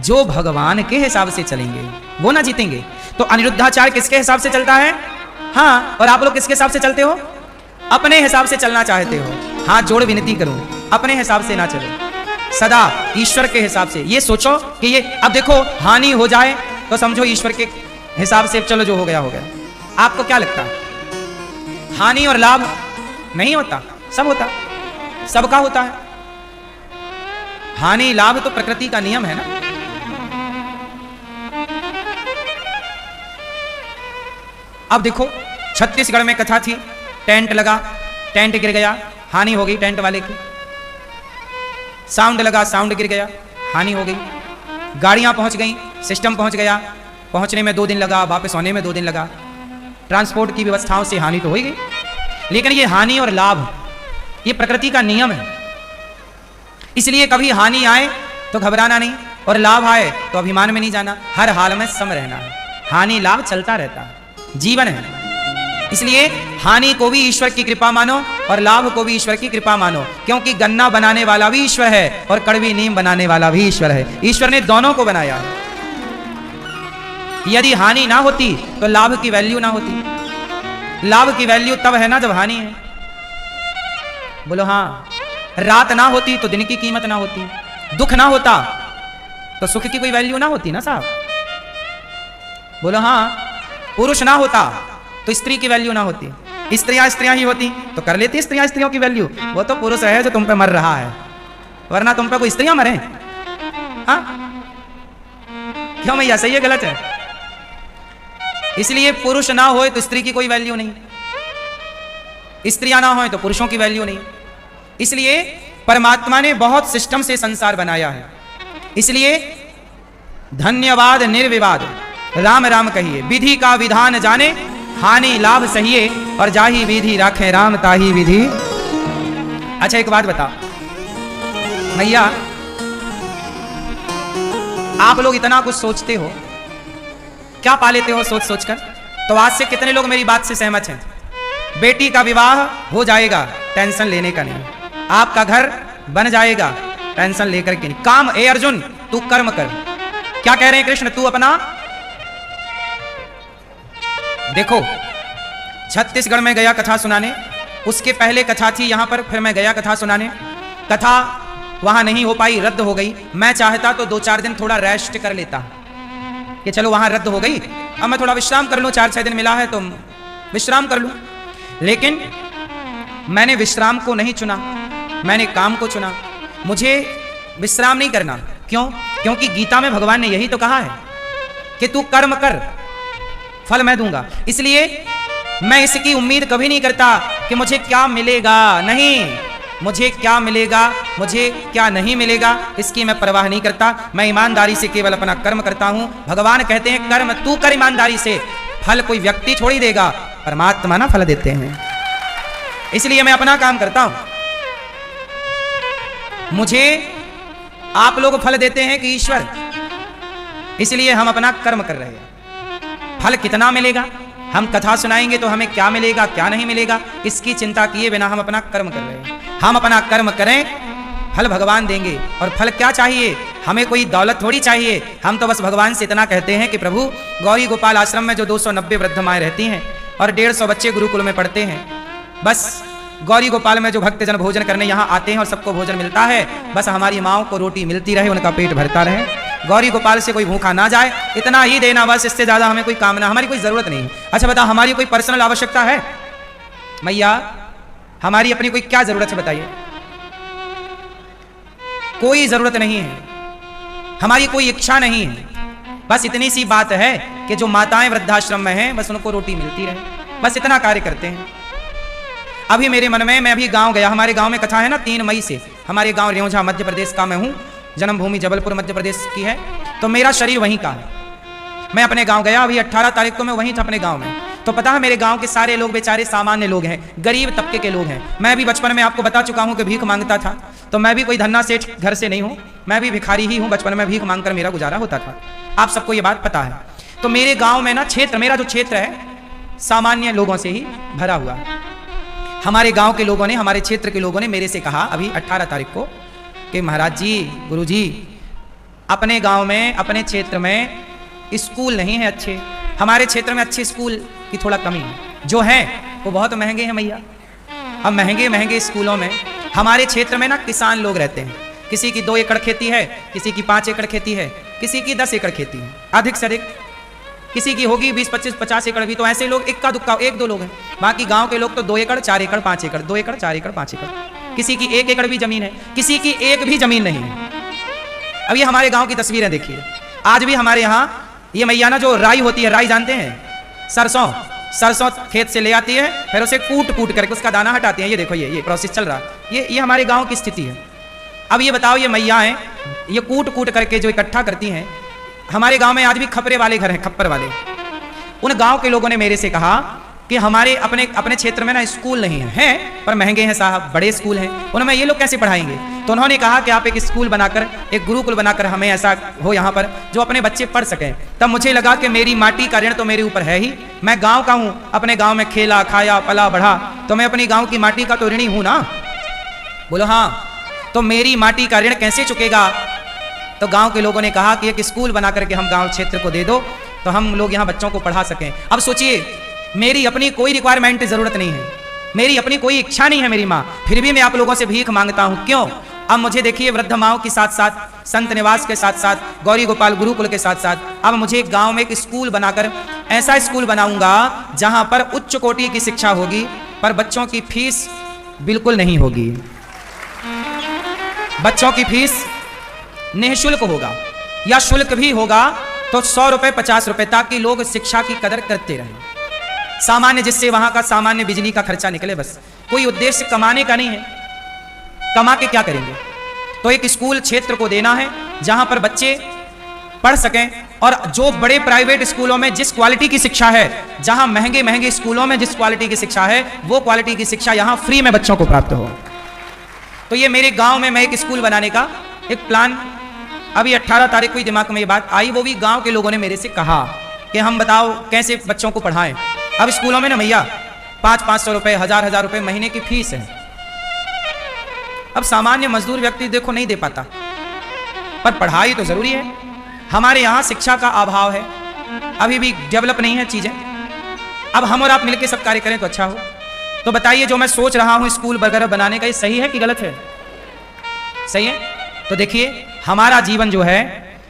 S1: जो भगवान के हिसाब से चलेंगे वो ना जीतेंगे। तो अनिरुद्धाचार्य किसके हिसाब से चलता है? हाँ, और आप लोग किसके हिसाब से चलते हो? अपने हिसाब से चलना चाहते हो। हाथ जोड़ विनती करूं, अपने हिसाब से ना चलो, सदा ईश्वर के हिसाब से। ये सोचो कि ये अब देखो हानि हो जाए तो समझो ईश्वर के हिसाब से चलो, जो हो गया हो गया। आपको क्या लगता है? हानि और लाभ नहीं होता? सब होता, सबका होता है। हानि लाभ तो प्रकृति का नियम है ना। अब देखो छत्तीसगढ़ में कथा थी, टेंट लगा, टेंट गिर गया, हानि हो गई टेंट वाले की। साउंड लगा, साउंड गिर गया, हानि हो गई। गाड़ियां पहुंच गई, सिस्टम पहुंच गया, पहुंचने में 2 दिन लगा, वापस होने में 2 दिन लगा। ट्रांसपोर्ट की व्यवस्थाओं से हानि तो हो ही गई। लेकिन ये हानि और लाभ ये प्रकृति का नियम है। इसलिए कभी हानि आए तो घबराना नहीं, और लाभ आए तो अभिमान में नहीं जाना। हर हाल में सम रहना है। हानि लाभ चलता रहता है, जीवन है। इसलिए हानि को भी ईश्वर की कृपा मानो और लाभ को भी ईश्वर की कृपा मानो, क्योंकि गन्ना बनाने वाला भी ईश्वर है और कड़वी नीम बनाने वाला भी ईश्वर है। ईश्वर ने दोनों को बनाया है। यदि हानि ना होती तो लाभ की वैल्यू ना होती। लाभ की वैल्यू तब है ना जब हानि है। बोलो हाँ। रात ना होती तो दिन की कीमत ना होती। दुख ना होता तो सुख की कोई वैल्यू ना होती ना साहब। बोलो हाँ। पुरुष ना होता तो स्त्री की वैल्यू ना होती। स्त्रियां ही होती तो कर लेती स्त्रियों की वैल्यू। वो तो पुरुष है जो तुम पे मर रहा है, वरना तुम पे कोई स्त्रियां मरे? हाँ क्यों भैया, सही है गलत है? इसलिए पुरुष ना होए तो स्त्री की कोई वैल्यू नहीं, स्त्रियां ना होए तो पुरुषों की वैल्यू नहीं। इसलिए परमात्मा ने बहुत सिस्टम से संसार बनाया है। इसलिए धन्यवाद निर्विवाद राम राम कहिए, विधि का विधान जाने, हानि लाभ सहिए, और जाही विधि राखे राम ताही विधि। अच्छा एक बात बता भैया, आप लोग इतना कुछ सोचते हो, क्या पा लेते हो सोच सोचकर? तो आज से कितने लोग मेरी बात से सहमत हैं? बेटी का विवाह हो जाएगा, टेंशन लेने का नहीं। आपका घर बन जाएगा, टेंशन लेकर के नहीं। काम ए अर्जुन तू कर्म कर। क्या कह रहे हैं कृष्ण? तू अपना देखो, छत्तीसगढ़ में गया कथा सुनाने, उसके पहले कथा थी यहां पर, फिर मैं गया कथा सुनाने। कथा वहां नहीं हो पाई, रद्द हो गई। मैं चाहता तो 2-4 दिन थोड़ा रेस्ट कर लेता कि चलो वहां रद्द हो गई, अब मैं थोड़ा विश्राम कर लूं, 4-6 दिन मिला है तो विश्राम कर लूं। लेकिन मैंने विश्राम को नहीं चुना, मैंने काम को चुना। मुझे विश्राम नहीं करना। क्यों? क्योंकि गीता में भगवान ने यही तो कहा है कि तू कर्म कर, फल मैं दूंगा। इसलिए मैं इसकी उम्मीद कभी नहीं करता कि मुझे क्या मिलेगा। नहीं, मुझे क्या मिलेगा, मुझे क्या नहीं मिलेगा, इसकी मैं परवाह नहीं करता। मैं ईमानदारी से केवल अपना कर्म करता हूं। भगवान कहते हैं कर्म तू कर ईमानदारी से, फल कोई व्यक्ति छोड़ ही देगा, परमात्मा ना फल देते हैं। इसलिए मैं अपना काम करता हूं। मुझे आप लोग फल देते हैं कि ईश्वर? इसलिए हम अपना कर्म कर रहे हैं। फल कितना मिलेगा, हम कथा सुनाएंगे तो हमें क्या मिलेगा क्या नहीं मिलेगा, इसकी चिंता किए बिना हम अपना कर्म कर रहे हैं। हम अपना कर्म करें, फल भगवान देंगे। और फल क्या चाहिए? हमें कोई दौलत थोड़ी चाहिए। हम तो बस भगवान से इतना कहते हैं कि प्रभु, गौरी गोपाल आश्रम में जो 290 वृद्ध माएँ रहती हैं और 150 बच्चे गुरुकुल में पढ़ते हैं, बस गौरी गोपाल में जो भक्तजन भोजन करने यहाँ आते हैं और सबको भोजन मिलता है, बस हमारी माँओं को रोटी मिलती रहे, उनका पेट भरता रहे, गौरी गोपाल से कोई भूखा ना जाए, इतना ही देना बस। इससे ज्यादा हमें कोई कामना, हमारी कोई जरूरत नहीं। अच्छा बता, हमारी कोई पर्सनल आवश्यकता है? मैया हमारी अपनी कोई क्या जरूरत है बताइए? कोई जरूरत नहीं है। हमारी कोई इच्छा नहीं है, बस इतनी सी बात है कि जो माताएं वृद्धाश्रम में हैं बस उनको रोटी मिलती रहे, बस इतना कार्य करते हैं। अभी मेरे मन में, मैं अभी गांव गया, हमारे गांव में कथा है ना 3 मई से, हमारे गांव रेवझा मध्य प्रदेश का मैं हूँ, जन्मभूमि जबलपुर मध्य प्रदेश की है, तो मेरा शरीर वहीं का है। मैं अपने गांव गया, अभी 18 तारीख को मैं वहीं था अपने गांव में। तो पता है मेरे गांव के सारे लोग बेचारे सामान्य लोग हैं, गरीब तबके के लोग हैं। मैं भी बचपन में आपको बता चुका हूं कि भीख मांगता था, तो मैं भी कोई धन्ना सेठ घर से नहीं हूं, मैं भी भिखारी ही हूं। बचपन में भीख मांगकर मेरा गुजारा होता था, आप सबको ये बात पता है। तो मेरे गांव में ना क्षेत्र, मेरा जो क्षेत्र है सामान्य लोगों से ही भरा हुआ है। हमारे गांव के लोगों ने, हमारे क्षेत्र के लोगों ने मेरे से कहा अभी 18 तारीख को कि महाराज जी, गुरु जी, अपने गांव में, अपने क्षेत्र में स्कूल नहीं है अच्छे, हमारे क्षेत्र में अच्छे स्कूल की थोड़ा कमी है, जो है वो बहुत महंगे हैं मैया। अब महंगे महंगे स्कूलों में हमारे क्षेत्र में ना किसान लोग रहते हैं, किसी की 2 एकड़ खेती है, किसी की 5 एकड़ खेती है, किसी की 10 एकड़ खेती है, अधिक से अधिक किसी की होगी 20, 25, 50 एकड़ भी। तो ऐसे लोग इक्का दुक्का 1-2 लोग हैं, बाकी गांव के लोग तो 2 एकड़, 4 एकड़, 5 एकड़, 2 एकड़, 4 एकड़, 5 एकड़, किसी की 1 एकड़ भी जमीन है, किसी की 1 भी जमीन नहीं है। अब ये हमारे गांव की तस्वीरें देखिए, आज भी हमारे यहाँ ये मैया ना जो राई होती है, राई जानते हैं, सरसों खेत से ले आती है, फिर उसे कूट करके उसका दाना हटाती है। ये देखो, ये प्रोसेस चल रहा है, ये हमारे गांव की स्थिति है। अब ये बताओ, ये मैया हैं, ये कूट करके जो इकट्ठा करती हैं। हमारे गांव में आज भी खपरे वाले घर हैं, खप्पर वाले। उन गांव के लोगों ने मेरे से कहा कि हमारे अपने क्षेत्र में ना स्कूल नहीं है, पर महंगे हैं साहब, बड़े स्कूल हैं, उनमें ये लोग कैसे पढ़ाएंगे। तो उन्होंने कहा कि आप एक स्कूल बनाकर, एक गुरुकुल बनाकर हमें ऐसा हो यहाँ पर जो अपने बच्चे पढ़ सकें। तब मुझे लगा कि मेरी माटी का ऋण तो मेरे ऊपर है ही, मैं गांव का हूँ, अपने गांव में खेला, खाया, पला, बढ़ा, तो मैं अपनी गांव की माटी का तो ऋणी हूँ ना। बोलो हाँ, तो मेरी माटी का ऋण कैसे चुकेगा। तो गांव के लोगों ने कहा कि एक स्कूल बना करके हम गांव क्षेत्र को दे दो, तो हम लोग यहाँ बच्चों को पढ़ा सकें। अब सोचिए, मेरी अपनी कोई रिक्वायरमेंट की जरूरत नहीं है, मेरी अपनी कोई इच्छा नहीं है मेरी माँ, फिर भी मैं आप लोगों से भीख मांगता हूँ। क्यों? अब मुझे देखिए, वृद्ध माओं के साथ साथ, संत निवास के साथ साथ, गौरी गोपाल गुरुकुल के साथ साथ, अब मुझे गांव में एक स्कूल बनाकर, ऐसा स्कूल बनाऊंगा जहां पर उच्च कोटि की शिक्षा होगी, पर बच्चों की फीस बिल्कुल नहीं होगी। बच्चों की फीस निःशुल्क होगा, या शुल्क भी होगा तो 100 रुपए, 50 रुपए, ताकि लोग शिक्षा की कदर करते रहें। सामान्य, जिससे वहां का सामान्य बिजली का खर्चा निकले, बस। कोई उद्देश्य कमाने का नहीं है, कमा के क्या करेंगे। तो एक स्कूल क्षेत्र को देना है जहां पर बच्चे पढ़ सकें, और जो बड़े प्राइवेट स्कूलों में जिस क्वालिटी की शिक्षा है, जहां महंगे महंगे स्कूलों में जिस क्वालिटी की शिक्षा है, वो क्वालिटी की शिक्षा यहां फ्री में बच्चों को प्राप्त हो। तो ये मेरे गांव में मैं एक स्कूल बनाने का एक प्लान, अभी 18 तारीख को ही दिमाग में ये बात आई, वो भी गांव के लोगों ने मेरे से कहा कि हम बताओ कैसे बच्चों को पढ़ाएं। अब स्कूलों में ना भैया 500-500 रुपए, 1000-1000 रुपए महीने की फीस है। अब सामान्य मजदूर व्यक्ति देखो नहीं दे पाता, पर पढ़ाई तो जरूरी है। हमारे यहाँ शिक्षा का अभाव है, अभी भी डेवलप नहीं है चीजें। अब हम और आप मिलकर सब कार्य करें तो अच्छा हो। तो बताइए, जो मैं सोच रहा हूं स्कूल वगैरह बनाने का, ये सही है कि गलत है? सही है। तो देखिए, हमारा जीवन जो है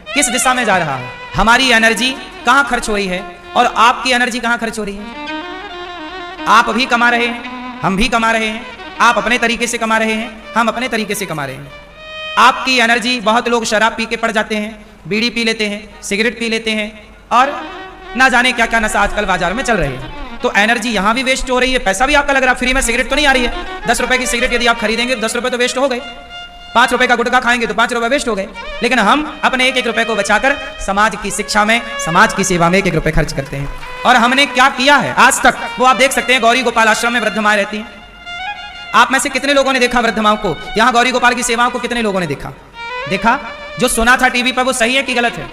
S1: किस दिशा में जा रहा है, हमारी एनर्जी कहां खर्च हो रही है, और आपकी एनर्जी कहां खर्च हो रही है। आप भी कमा रहे हैं, हम भी कमा रहे हैं, आप अपने तरीके से कमा रहे हैं, हम अपने तरीके से कमा रहे हैं। आपकी एनर्जी, बहुत लोग शराब पी के पड़ जाते हैं, बीड़ी पी लेते हैं, सिगरेट पी लेते हैं, और ना जाने क्या क्या नशा आजकल बाजार में चल रहे हैं। तो एनर्जी यहाँ भी वेस्ट हो रही है, पैसा भी आपका लग रहा है, फ्री में सिगरेट तो नहीं आ रही है। 10 रुपए की सिगरेट यदि आप खरीदेंगे तो 10 रुपए तो वेस्ट हो गए, 5 रुपए का गुटखा खाएंगे तो 5 रुपए वेस्ट हो गए। लेकिन हम अपने 1-1 रुपए को बचाकर समाज की शिक्षा में, समाज की सेवा में 1-1 रुपए खर्च करते हैं। और हमने क्या किया है आज तक, वो आप देख सकते हैं। गौरी गोपाल आश्रम में वृद्ध माएं रहती हैं। आप में से कितने लोगों ने देखा वृद्ध माओं को, यहाँ गौरी गोपाल की सेवाओं को कितने लोगों ने देखा? जो सुना था टीवी पर वो सही है कि गलत है?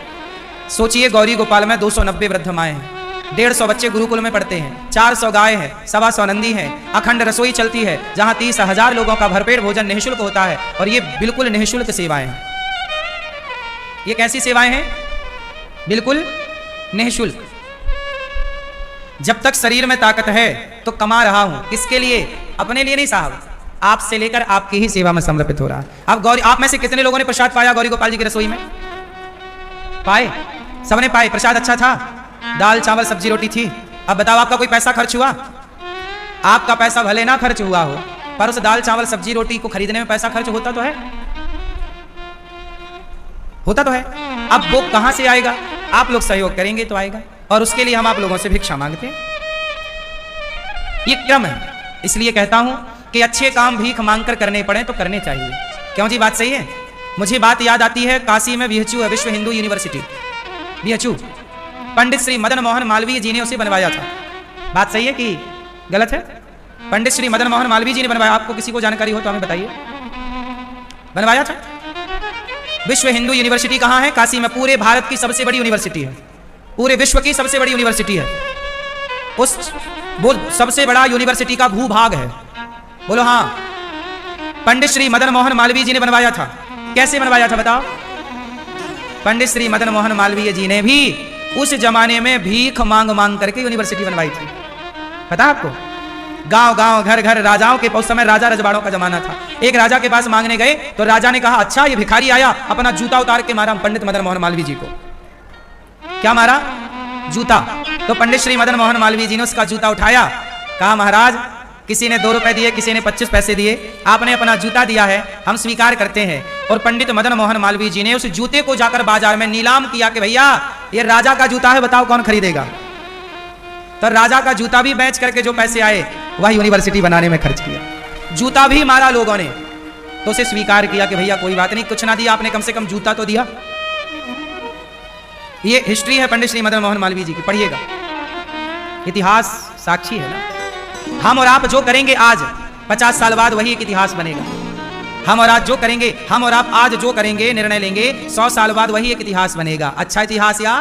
S1: सोचिए, गौरी गोपाल में 290 वृद्ध माएं हैं, 150 बच्चे गुरुकुल में पढ़ते हैं, 400 गाय है, 125 नंदी है, अखंड रसोई चलती है, जहां 30,000 लोगों का भरपेट भोजन निःशुल्क होता है। और ये बिल्कुल निःशुल्क सेवाएं हैं। ये कैसी सेवाएं हैं? बिल्कुल निःशुल्क। जब तक शरीर में ताकत है तो कमा रहा हूं, किसके लिए? अपने लिए नहीं साहब, आपसे लेकर आपकी ही सेवा में समर्पित हो रहा है। अब आप में से कितने लोगों ने प्रसाद पाया गौरी गोपाल जी की रसोई में? पाए? सबने पाए। प्रसाद अच्छा था, दाल चावल सब्जी रोटी थी। अब बताओ, आपका कोई पैसा खर्च हुआ? आपका पैसा भले ना खर्च हुआ हो, पर उस दाल चावल सब्जी रोटी को खरीदने में पैसा खर्च होता तो है। होता तो है। अब वो कहां से आएगा? आप लोग सहयोग करेंगे तो आएगा, और उसके लिए हम आप लोगों से भिक्षा मांगते हैं। ये क्रम है। इसलिए कहता हूं कि अच्छे काम भीख मांगकर करने पड़े तो करने चाहिए। क्यों जी, बात सही है। मुझे बात याद आती है, काशी में बीएचयू है, विश्व हिंदू यूनिवर्सिटी, बीएचयू। पंडित श्री मदन मोहन मालवीय जी ने उसे बनवाया था। बात सही है कि गलत है? पंडित श्री मदन मोहन मालवीय जी ने बनवाया। आपको किसी को जानकारी हो तो हमें बताइए। बनवाया था। विश्व हिंदू यूनिवर्सिटी कहां है? काशी में। पूरे भारत की सबसे बड़ी यूनिवर्सिटी है, पूरे विश्व की सबसे बड़ी यूनिवर्सिटी है। उस वो सबसे बड़ा यूनिवर्सिटी का भूभाग है। बोलो हाँ। पंडित श्री मदन मोहन मालवीय जी ने बनवाया था। कैसे बनवाया था बताओ? पंडित श्री मदन मोहन मालवीय जी ने भी उस जमाने में भीख मांग मांग करके यूनिवर्सिटी बनवाई थी। पता आपको? गांव गांव घर घर राजाओं के, उस समय राजा रजवाड़ों का जमाना था। एक राजा के पास मांगने गए तो राजा ने कहा, अच्छा ये भिखारी आया, अपना जूता उतार के मारा पंडित मदन मोहन मालवीय जी को। क्या मारा? जूता। तो पंडित श्री मदन मोहन मालवीय जी ने उसका जूता उठाया, कहा महाराज किसी ने 2 रुपए दिए, किसी ने 25 पैसे दिए, आपने अपना जूता दिया है, हम स्वीकार करते हैं। और पंडित मदन मोहन मालवीय जी ने उस जूते को जाकर बाजार में नीलाम किया कि भैया ये राजा का जूता है, बताओ कौन खरीदेगा। तो राजा का जूता भी बेच करके जो पैसे आए वह यूनिवर्सिटी बनाने में खर्च किया। जूता भी मारा लोगों ने, तो उसे स्वीकार किया कि भैया कोई बात नहीं, कुछ ना दिया आपने, कम से कम जूता तो दिया। ये हिस्ट्री है पंडित श्री मदन मोहन मालवीय जी की, पढ़िएगा। इतिहास साक्षी है ना। हम और आप जो करेंगे आज, 50 साल बाद वही एक इतिहास बनेगा। हम और आज जो करेंगे, हम और आप आज जो करेंगे, निर्णय लेंगे, 100 साल बाद वही एक इतिहास बनेगा। अच्छा इतिहास या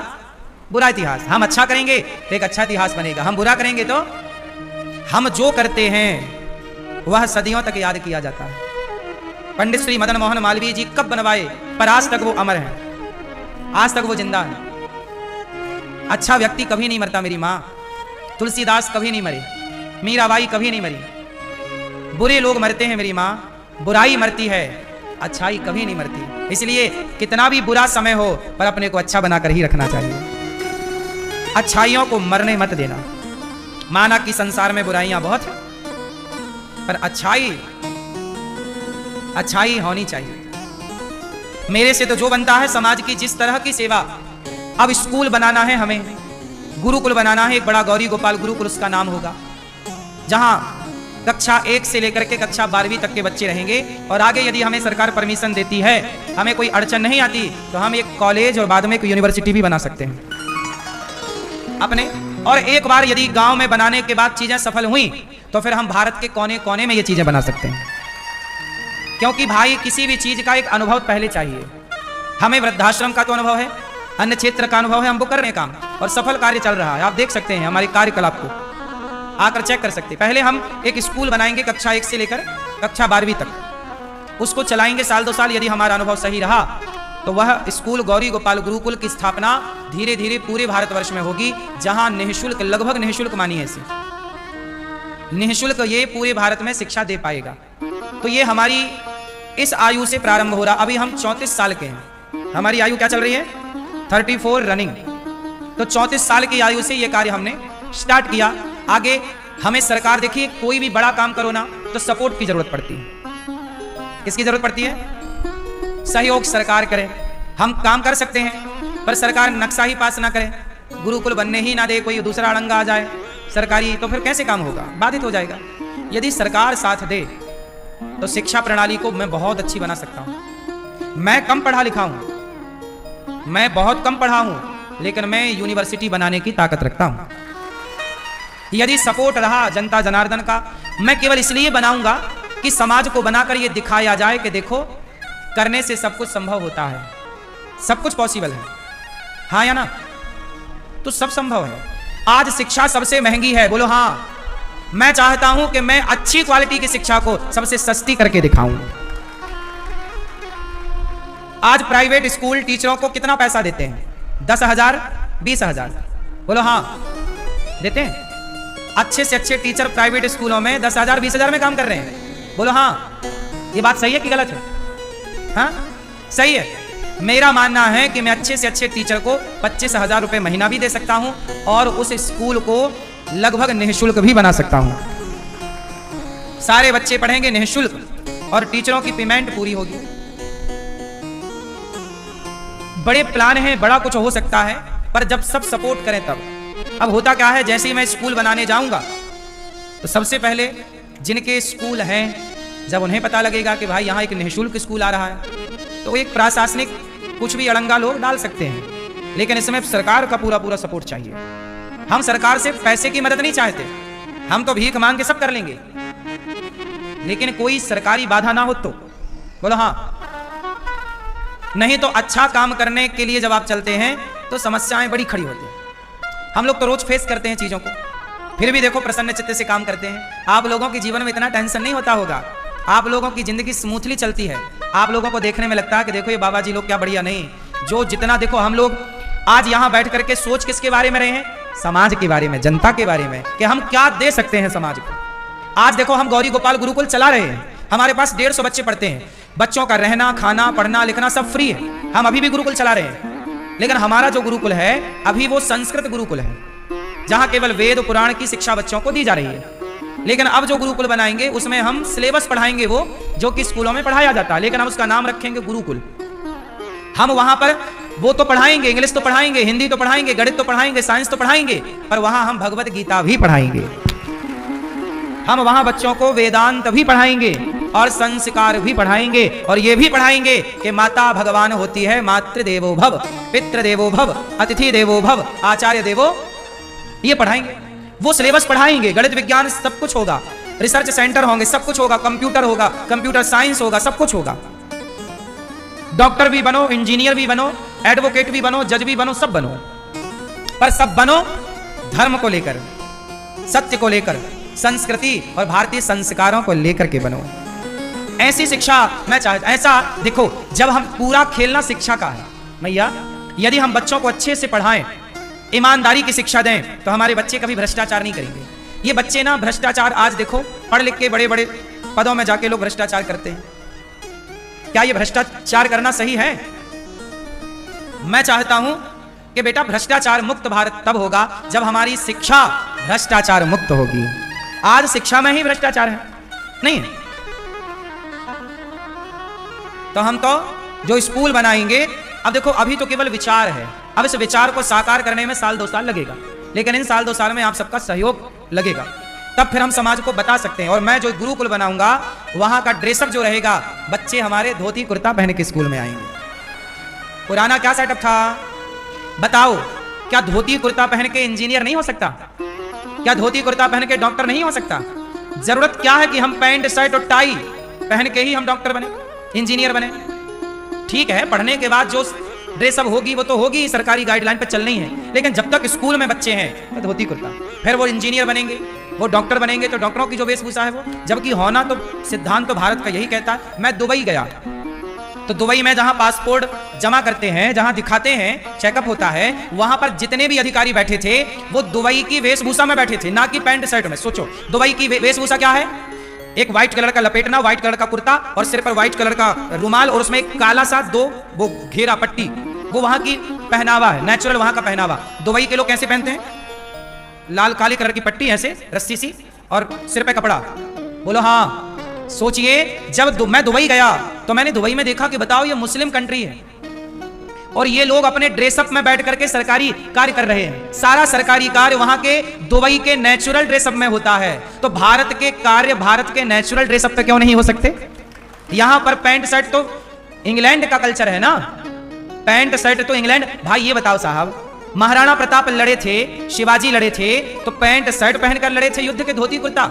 S1: बुरा इतिहास? हम अच्छा करेंगे तो एक अच्छा इतिहास बनेगा, हम बुरा करेंगे तो हम जो करते हैं वह सदियों तक याद किया जाता है। पंडित श्री मदन मोहन मालवीय जी कब बनवाए, पर आज तक वो अमर है, आज तक वो जिंदा है। अच्छा व्यक्ति कभी नहीं मरता मेरी माँ, तुलसीदास कभी नहीं मरे, मीराबाई कभी नहीं मरी। बुरे लोग मरते हैं मेरी माँ, बुराई मरती है, अच्छाई कभी नहीं मरती। इसलिए कितना भी बुरा समय हो पर अपने को अच्छा बनाकर ही रखना चाहिए। अच्छाइयों को मरने मत देना। माना कि संसार में बुराइयां बहुत है, पर अच्छाई होनी चाहिए। मेरे से तो जो बनता है समाज की जिस तरह की सेवा। अब स्कूल बनाना है हमें, गुरुकुल बनाना है, एक बड़ा गौरी गोपाल गुरुकुल उसका नाम होगा, जहां कक्षा 1 से लेकर के कक्षा 12वीं तक के बच्चे रहेंगे। और आगे यदि हमें सरकार परमिशन देती है, हमें कोई अड़चन नहीं आती, तो हम एक कॉलेज और बाद में एक यूनिवर्सिटी भी बना सकते हैं अपने। और एक बार यदि गांव में बनाने के बाद चीजें सफल हुई तो फिर हम भारत के कोने कोने में ये चीजें बना सकते हैं। क्योंकि भाई किसी भी चीज का एक अनुभव पहले चाहिए। हमें वृद्धाश्रम का तो अनुभव है, अन्य क्षेत्र का अनुभव है, हम वो कर रहे हैं काम और सफल कार्य चल रहा है। आप देख सकते हैं हमारे कार्यकलाप को आकर चेक कर सकते हैं। पहले हम एक स्कूल बनाएंगे कक्षा 1 से लेकर कक्षा 12वीं तक, उसको चलाएंगे साल 2 साल। यदि हमारा अनुभव सही रहा तो वह स्कूल गौरी गोपाल गुरुकुल की स्थापना धीरे धीरे पूरे भारतवर्ष में होगी, जहां निःशुल्क, लगभग निःशुल्क मानिए इसे, निःशुल्क ये पूरे भारत में शिक्षा दे पाएगा। तो ये हमारी इस आयु से प्रारंभ हो रहा। अभी हम 34 साल के हैं, हमारी आयु क्या चल रही है? 34 रनिंग। तो 34 साल की आयु से ये कार्य हमने स्टार्ट किया। आगे हमें सरकार, देखिए कोई भी बड़ा काम करो ना तो सपोर्ट की जरूरत पड़ती है। किसकी जरूरत पड़ती है? सहयोग सरकार करे। हम काम कर सकते हैं पर सरकार नक्शा ही पास ना करे, गुरुकुल बनने ही ना दे, कोई दूसरा अड़ंगा आ जाए सरकारी, तो फिर कैसे काम होगा? बाधित हो जाएगा। यदि सरकार साथ दे तो शिक्षा प्रणाली को मैं बहुत अच्छी बना सकता हूं। मैं कम पढ़ा लिखा हूं, मैं बहुत कम पढ़ा हूं, लेकिन मैं यूनिवर्सिटी बनाने की ताकत रखता हूं। यदि सपोर्ट रहा जनता जनार्दन का, मैं केवल इसलिए बनाऊंगा कि समाज को बनाकर यह दिखाया जाए कि देखो करने से सब कुछ संभव होता है, सब कुछ पॉसिबल है। हाँ या ना? तो सब संभव है। आज शिक्षा सबसे महंगी है, बोलो हाँ। मैं चाहता हूं कि मैं अच्छी क्वालिटी की शिक्षा को सबसे सस्ती करके दिखाऊं। आज प्राइवेट स्कूल टीचरों को कितना पैसा देते हैं? 10,000, 20,000, बोलो हाँ, देते हैं। अच्छे से अच्छे टीचर प्राइवेट स्कूलों में 10,000, 20,000 में काम कर रहे हैं, बोलो हाँ। ये बात सही है कि गलत है? हाँ सही है। मेरा मानना है कि मैं अच्छे से अच्छे टीचर को 25,000 रुपए महीना भी दे सकता हूं और उस स्कूल को लगभग निःशुल्क भी बना सकता हूं। सारे बच्चे पढ़ेंगे निःशुल्क और टीचरों की पेमेंट पूरी होगी। बड़े प्लान हैं, बड़ा कुछ हो सकता है, पर जब सब सपोर्ट करें तब। अब होता क्या है, जैसे ही मैं स्कूल बनाने जाऊंगा तो सबसे पहले जिनके स्कूल हैं, जब उन्हें पता लगेगा कि भाई यहाँ एक निःशुल्क स्कूल आ रहा है, तो एक प्रशासनिक कुछ भी अड़ंगा लोग डाल सकते हैं, लेकिन इसमें सरकार का पूरा पूरा सपोर्ट चाहिए। हम सरकार से पैसे की मदद नहीं चाहते, हम तो भीख मांग के सब कर लेंगे, लेकिन कोई सरकारी बाधा ना हो तो बोलो हाँ। नहीं तो अच्छा काम करने के लिए जब आप चलते हैं तो समस्याएं बड़ी खड़ी होती हैं। हम लोग तो रोज फेस करते हैं चीजों को, फिर भी देखो प्रसन्न चित्त से काम करते हैं। आप लोगों के जीवन में इतना टेंशन नहीं होता होगा, आप लोगों की जिंदगी स्मूथली चलती है। आप लोगों को देखने में लगता है कि देखो ये बाबा जी लोग क्या बढ़िया। नहीं, जो जितना देखो हम लोग आज यहाँ बैठ करके सोच किसके बारे में रहे हैं, समाज के बारे में, जनता के बारे में, कि हम क्या दे सकते हैं समाज को। आज देखो हम गौरी गोपाल गुरुकुल चला रहे हैं, हमारे पास 150 बच्चे पढ़ते हैं, बच्चों का रहना खाना पढ़ना लिखना सब फ्री है। हम अभी भी गुरुकुल चला रहे हैं, लेकिन हमारा जो गुरुकुल है अभी वो संस्कृत गुरुकुल है, जहां केवल वेद पुराण की शिक्षा बच्चों को दी जा रही है। लेकिन अब जो गुरुकुल बनाएंगे उसमें हम सिलेबस पढ़ाएंगे वो जो कि स्कूलों में पढ़ाया जाता है, लेकिन हम उसका नाम रखेंगे गुरुकुल। हम वहां पर वो तो पढ़ाएंगे, इंग्लिश तो पढ़ाएंगे, हिंदी तो पढ़ाएंगे, गणित तो पढ़ाएंगे, साइंस तो पढ़ाएंगे, पर वहां हम भगवत गीता भी पढ़ाएंगे। हम वहां बच्चों को वेदांत भी पढ़ाएंगे और संस्कार भी पढ़ाएंगे, और ये भी पढ़ाएंगे कि माता भगवान होती है, मातृ देवो भव, पितृ देवो भव, अतिथि देवो भव, आचार्य देवो। ये पढ़ाएंगे, वो सिलेबस पढ़ाएंगे। गणित विज्ञान सब कुछ होगा, रिसर्च सेंटर होंगे, सब कुछ होगा, कंप्यूटर होगा, कंप्यूटर साइंस होगा, सब कुछ होगा। डॉक्टर भी बनो, इंजीनियर भी बनो, एडवोकेट भी बनो, जज भी बनो, सब बनो, पर सब बनो धर्म को लेकर, सत्य को लेकर, संस्कृति और भारतीय संस्कारों को लेकर के बनो। ऐसी शिक्षा मैं चाहता। ऐसा देखो, जब हम पूरा खेलना शिक्षा का है भैया, यदि हम बच्चों को अच्छे से पढ़ाएं, ईमानदारी की शिक्षा दें, तो हमारे बच्चे कभी भ्रष्टाचार नहीं करेंगे। ये बच्चे ना भ्रष्टाचार, आज देखो पढ़ लिख के बड़े बड़े पदों में जाके लोग भ्रष्टाचार करते हैं। क्या ये भ्रष्टाचार करना सही है? मैं चाहता हूं कि बेटा भ्रष्टाचार मुक्त भारत तब होगा जब हमारी शिक्षा भ्रष्टाचार मुक्त होगी। आज शिक्षा में ही भ्रष्टाचार है, नहीं है। तो हम तो जो स्कूल बनाएंगे, अब देखो अभी तो केवल विचार है, अब इस विचार को साकार करने में 1-2 साल लगेगा, लेकिन इन 1-2 साल में आप सबका सहयोग लगेगा, तब फिर हम समाज को बता सकते हैं। और मैं जो गुरुकुल बनाऊंगा वहां का ड्रेसअप जो रहेगा, बच्चे हमारे धोती कुर्ता पहन के स्कूल में आएंगे। पुराना क्या सेटअप था बताओ? क्या धोती कुर्ता पहन के इंजीनियर नहीं हो सकता? क्या धोती कुर्ता पहन के डॉक्टर नहीं हो सकता? जरूरत क्या है कि हम पैंट शर्ट और टाई पहन के ही हम डॉक्टर बने, इंजीनियर बने? ठीक है, पढ़ने के बाद जो ड्रेसअप होगी वो तो होगी, सरकारी गाइडलाइन पर चलनी है, लेकिन जब तक स्कूल में बच्चे हैं तो धोती कुर्ता। फिर वो इंजीनियर बनेंगे, वो डॉक्टर बनेंगे, तो डॉक्टरों की जो वेशभूषा है वो, जबकि होना तो सिद्धांत तो भारत का यही कहता है। मैं दुबई गया, तो दुबई में जहां पासपोर्ट जमा करते हैं, जहां दिखाते हैं, चेकअप होता है, वहां पर जितने भी अधिकारी बैठे थे वो दुबई की वेशभूषा में बैठे थे, ना कि पैंट शर्ट में। सोचो दुबई की वेशभूषा क्या है? एक व्हाइट कलर का लपेटना, व्हाइट कलर का कुर्ता और सिर पर व्हाइट कलर का रुमाल, और उसमें एक काला सा 2 वो घेरा पट्टी, वो वहां की पहनावा है, नेचुरल वहां का पहनावा। दुबई के लोग कैसे पहनते हैं? लाल काले कलर की पट्टी ऐसे रस्सी सी और सिर पे कपड़ा। बोलो हाँ। सोचिए, जब मैं दुबई गया तो मैंने दुबई में देखा कि बताओ ये मुस्लिम कंट्री है और ये लोग अपने ड्रेसअप में बैठ करके सरकारी कार्य कर रहे हैं। सारा सरकारी कार्य वहां के दुबई के नेचुरल ड्रेसअप में होता है, तो भारत के कार्य भारत के नेचुरल ड्रेसअप पे क्यों नहीं हो सकते? यहां पर पैंट शर्ट तो इंग्लैंड का कल्चर है ना, पैंट शर्ट तो इंग्लैंड। भाई ये बताओ साहब, महाराणा प्रताप लड़े थे, शिवाजी लड़े थे, तो पैंट शर्ट पहनकर लड़े थे युद्ध के, धोती कुर्ता।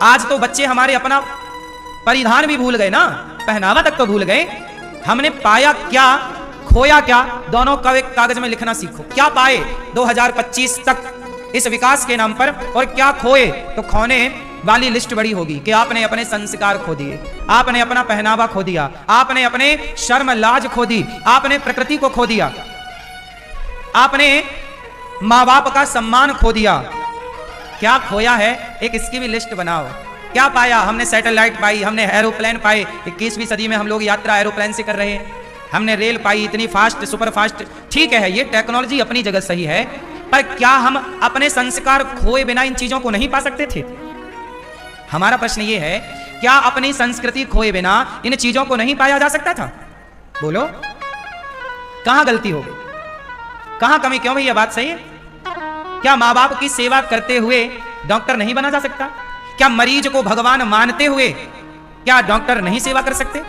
S1: आज तो बच्चे हमारे अपना परिधान भी भूल गए ना, पहनावा तक तो भूल गए। हमने पाया क्या, खोया क्या? दोनों का एक कागज में लिखना सीखो। क्या पाए 2025 तक इस विकास के नाम पर, और क्या खोए? तो खोने वाली लिस्ट बड़ी होगी कि आपने अपने संस्कार खो दिए, आपने अपना पहनावा खो दिया, आपने अपने शर्म लाज खो दी, आपने प्रकृति को खो दिया, आपने माँ बाप का सम्मान खो दिया। क्या खोया है? एक इसकी भी लिस्ट बनाओ। क्या पाया? हमने सैटेलाइट पाई, हमने एरोप्लेन पाए, 21वीं सदी में हम लोग यात्रा एरोप्लेन से कर रहे हैं, हमने रेल पाई इतनी फास्ट, सुपर फास्ट। ठीक है, ये टेक्नोलॉजी अपनी जगह सही है, पर क्या हम अपने संस्कार खोए बिना इन चीजों को नहीं पा सकते थे? हमारा प्रश्न ये है, क्या अपनी संस्कृति खोए बिना इन चीजों को नहीं पाया जा सकता था? बोलो। कहां गलती हो गई, कहां कमी, क्यों भाई? यह बात सही है? क्या मां बाप की सेवा करते हुए डॉक्टर नहीं बना जा सकता? क्या मरीज को भगवान मानते हुए क्या डॉक्टर नहीं सेवा कर सकते?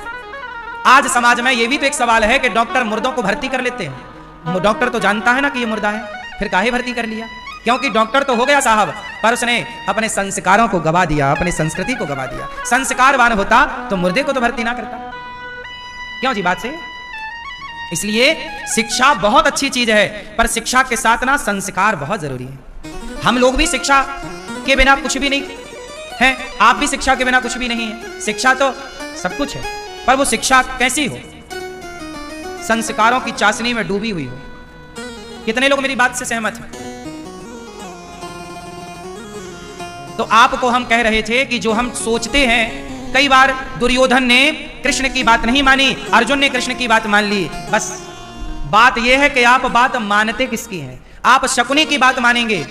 S1: आज समाज में यह भी तो एक सवाल है कि डॉक्टर मुर्दों को भर्ती कर लेते हैं। डॉक्टर तो जानता है ना कि ये मुर्दा है, फिर काहे भर्ती कर लिया? क्योंकि डॉक्टर तो हो गया साहब, पर उसने अपने संस्कारों को गवा दिया, अपनी संस्कृति को गवा दिया। संस्कारवान होता तो मुर्दे को तो भर्ती ना करता। क्यों जी? बात से इसलिए शिक्षा बहुत अच्छी चीज है, पर शिक्षा के साथ ना संस्कार बहुत जरूरी है। हम लोग भी शिक्षा के बिना कुछ भी नहीं है, आप भी शिक्षा के बिना कुछ भी नहीं है। शिक्षा तो सब कुछ है, पर वो शिक्षा कैसी हो? संस्कारों की चाशनी में डूबी हुई हो। कितने लोग मेरी बात से सहमत हैं? तो आपको हम कह रहे थे कि जो हम सोचते हैं, कई बार दुर्योधन ने कृष्ण की बात नहीं मानी, अर्जुन ने कृष्ण की बात मान ली। बस बात यह है कि आप बात मानते किसकी है। आप शकुनी की बात मानेंगे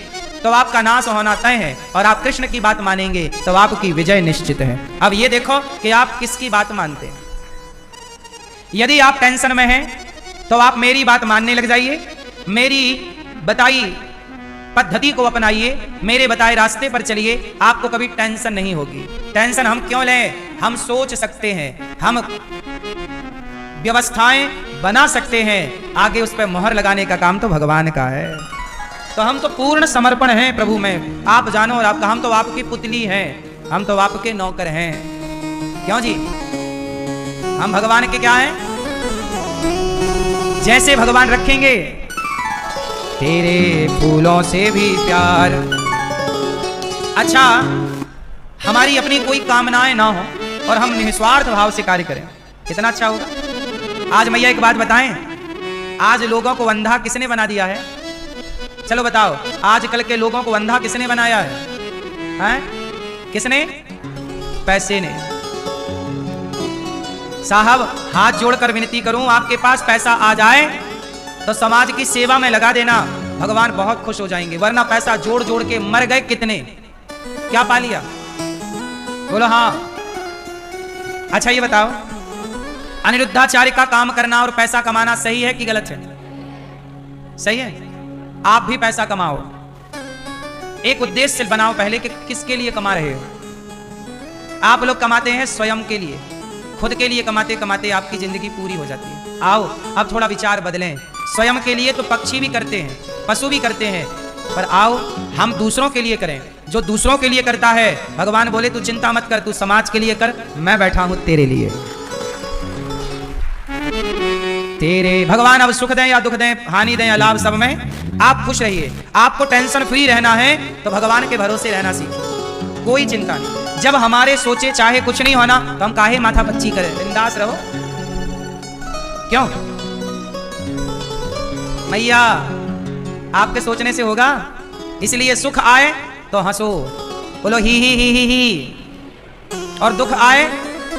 S1: तो आपका नाश होना तय है, और आप कृष्ण की बात मानेंगे तो आपकी विजय निश्चित है। अब ये देखो कि आप किसकी बात मानते हैं। यदि आप टेंशन में हैं तो आप मेरी बात मानने लग जाइए, मेरी बताई पद्धति को अपनाइए, मेरे बताए रास्ते पर चलिए, आपको कभी टेंशन नहीं होगी। टेंशन हम क्यों लें? हम सोच सकते हैं, हम व्यवस्थाएं बना सकते हैं, आगे उस पर मोहर लगाने का काम तो भगवान का है। तो हम तो पूर्ण समर्पण हैं प्रभु में, आप जानो और आपका। हम तो आपकी पुतली हैं, हम तो आपके नौकर हैं। क्यों जी? हम भगवान के क्या हैं? जैसे भगवान रखेंगे। तेरे फूलों से भी प्यार। अच्छा, हमारी अपनी कोई कामनाएं ना हो और हम निस्वार्थ भाव से कार्य करें, कितना अच्छा होगा। आज मैया एक बात बताएं, आज लोगों को अंधा किसने बना दिया है? चलो बताओ, आजकल के लोगों को अंधा किसने बनाया है? हैं? किसने? पैसे ने। साहब, हाथ जोड़कर विनती करूं, आपके पास पैसा आ जाए तो समाज की सेवा में लगा देना, भगवान बहुत खुश हो जाएंगे। वरना पैसा जोड़ जोड़ के मर गए कितने, क्या पा लिया? बोलो हाँ। अच्छा ये बताओ, अनिरुद्धाचार्य का काम करना और पैसा कमाना सही है कि गलत है? सही है। आप भी पैसा कमाओ, एक उद्देश्य बनाओ पहले कि किसके लिए कमा रहे हो। आप लोग कमाते हैं स्वयं के लिए, खुद के लिए कमाते कमाते आपकी जिंदगी पूरी हो जाती है। आओ अब थोड़ा विचार बदलें। स्वयं के लिए तो पक्षी भी करते हैं, पशु भी करते हैं, पर आओ हम दूसरों के लिए करें। जो दूसरों के लिए करता है, भगवान बोले तू चिंता मत कर, तू समाज के लिए कर, मैं बैठा हूं तेरे लिए। तेरे भगवान अब सुख दें या दुख दें, हानि दें या लाभ, सब में आप खुश रहिए। आपको टेंशन फ्री रहना है तो भगवान के भरोसे रहना सीखिए, कोई चिंता नहीं। जब हमारे सोचे चाहे कुछ नहीं होना तो हम काहे माथा पच्ची करें, बिंदास रहो। क्यों? मैया आपके सोचने से होगा, इसलिए सुख आए तो हंसो, बोलो ही, और दुख आए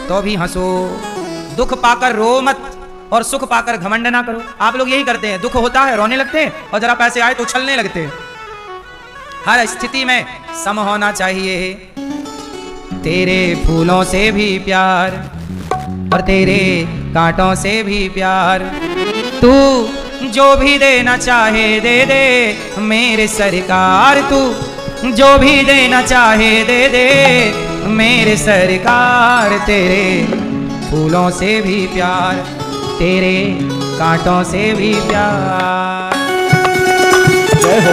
S1: तो भी हंसो। दुख पाकर रो मत और सुख पाकर घमंड ना करो। आप लोग यही करते हैं, दुख होता है रोने लगते हैं, और जरा पैसे आए तो उछलने लगते हैं। हर स्थिति में सम होना चाहिए। तेरे फूलों से भी प्यार और तेरे कांटों से भी प्यार, तू जो भी देना चाहे दे दे मेरे सरकार, तू जो भी देना चाहे दे दे मेरे सरकार। तेरे फूलों से भी प्यार, तेरे कांटों से भी प्यार। जय हो।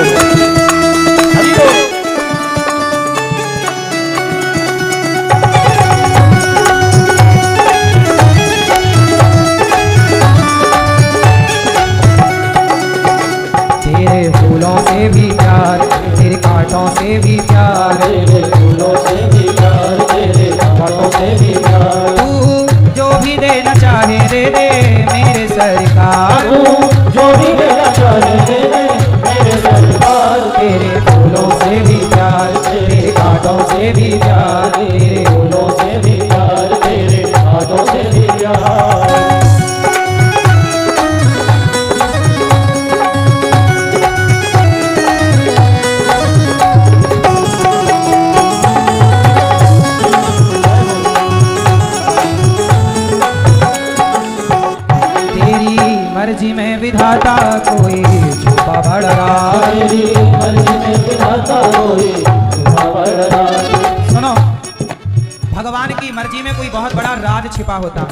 S1: हरि बोल। तेरे फूलों से भी प्यार, तेरे कांटों से भी प्यार, तेरे फूलों से भी प्यार, तेरे कांटों से भी प्यार। तू जो भी देना चाहे दे दे मेरे सरकार, तू जो भी देना चाहे दे दे मेरे सरकार। तेरे फूलों से भी प्यार, तेरे कांटों से भी प्यार, तेरे फूलों से भी प्यार, तेरे कांटों से भी प्यार। मर्जी में विधाता कोई छुपा बड़ा राज।
S2: तेरी मर्जी में विधाता कोई छुपा बड़ा राज।
S1: सुनो, भगवान की मर्जी में कोई बहुत बड़ा राज छिपा होता।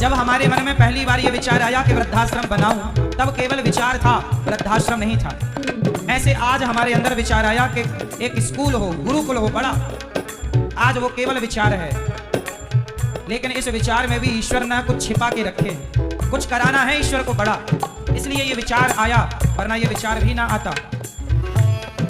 S1: जब हमारे मन में पहली बार ये विचार आया कि वृद्धाश्रम बनाऊं, तब केवल विचार था, वृद्धाश्रम नहीं था। ऐसे आज हमारे अंदर विचार आया कि एक स्कूल हो, गुरुकुल हो बड़ा। आज वो केवल विचार है, लेकिन इस विचार में भी ईश्वर ने कुछ छिपा के रखे, कुछ कराना है ईश्वर को बड़ा, इसलिए ये विचार आया, वरना ये विचार भी ना आता।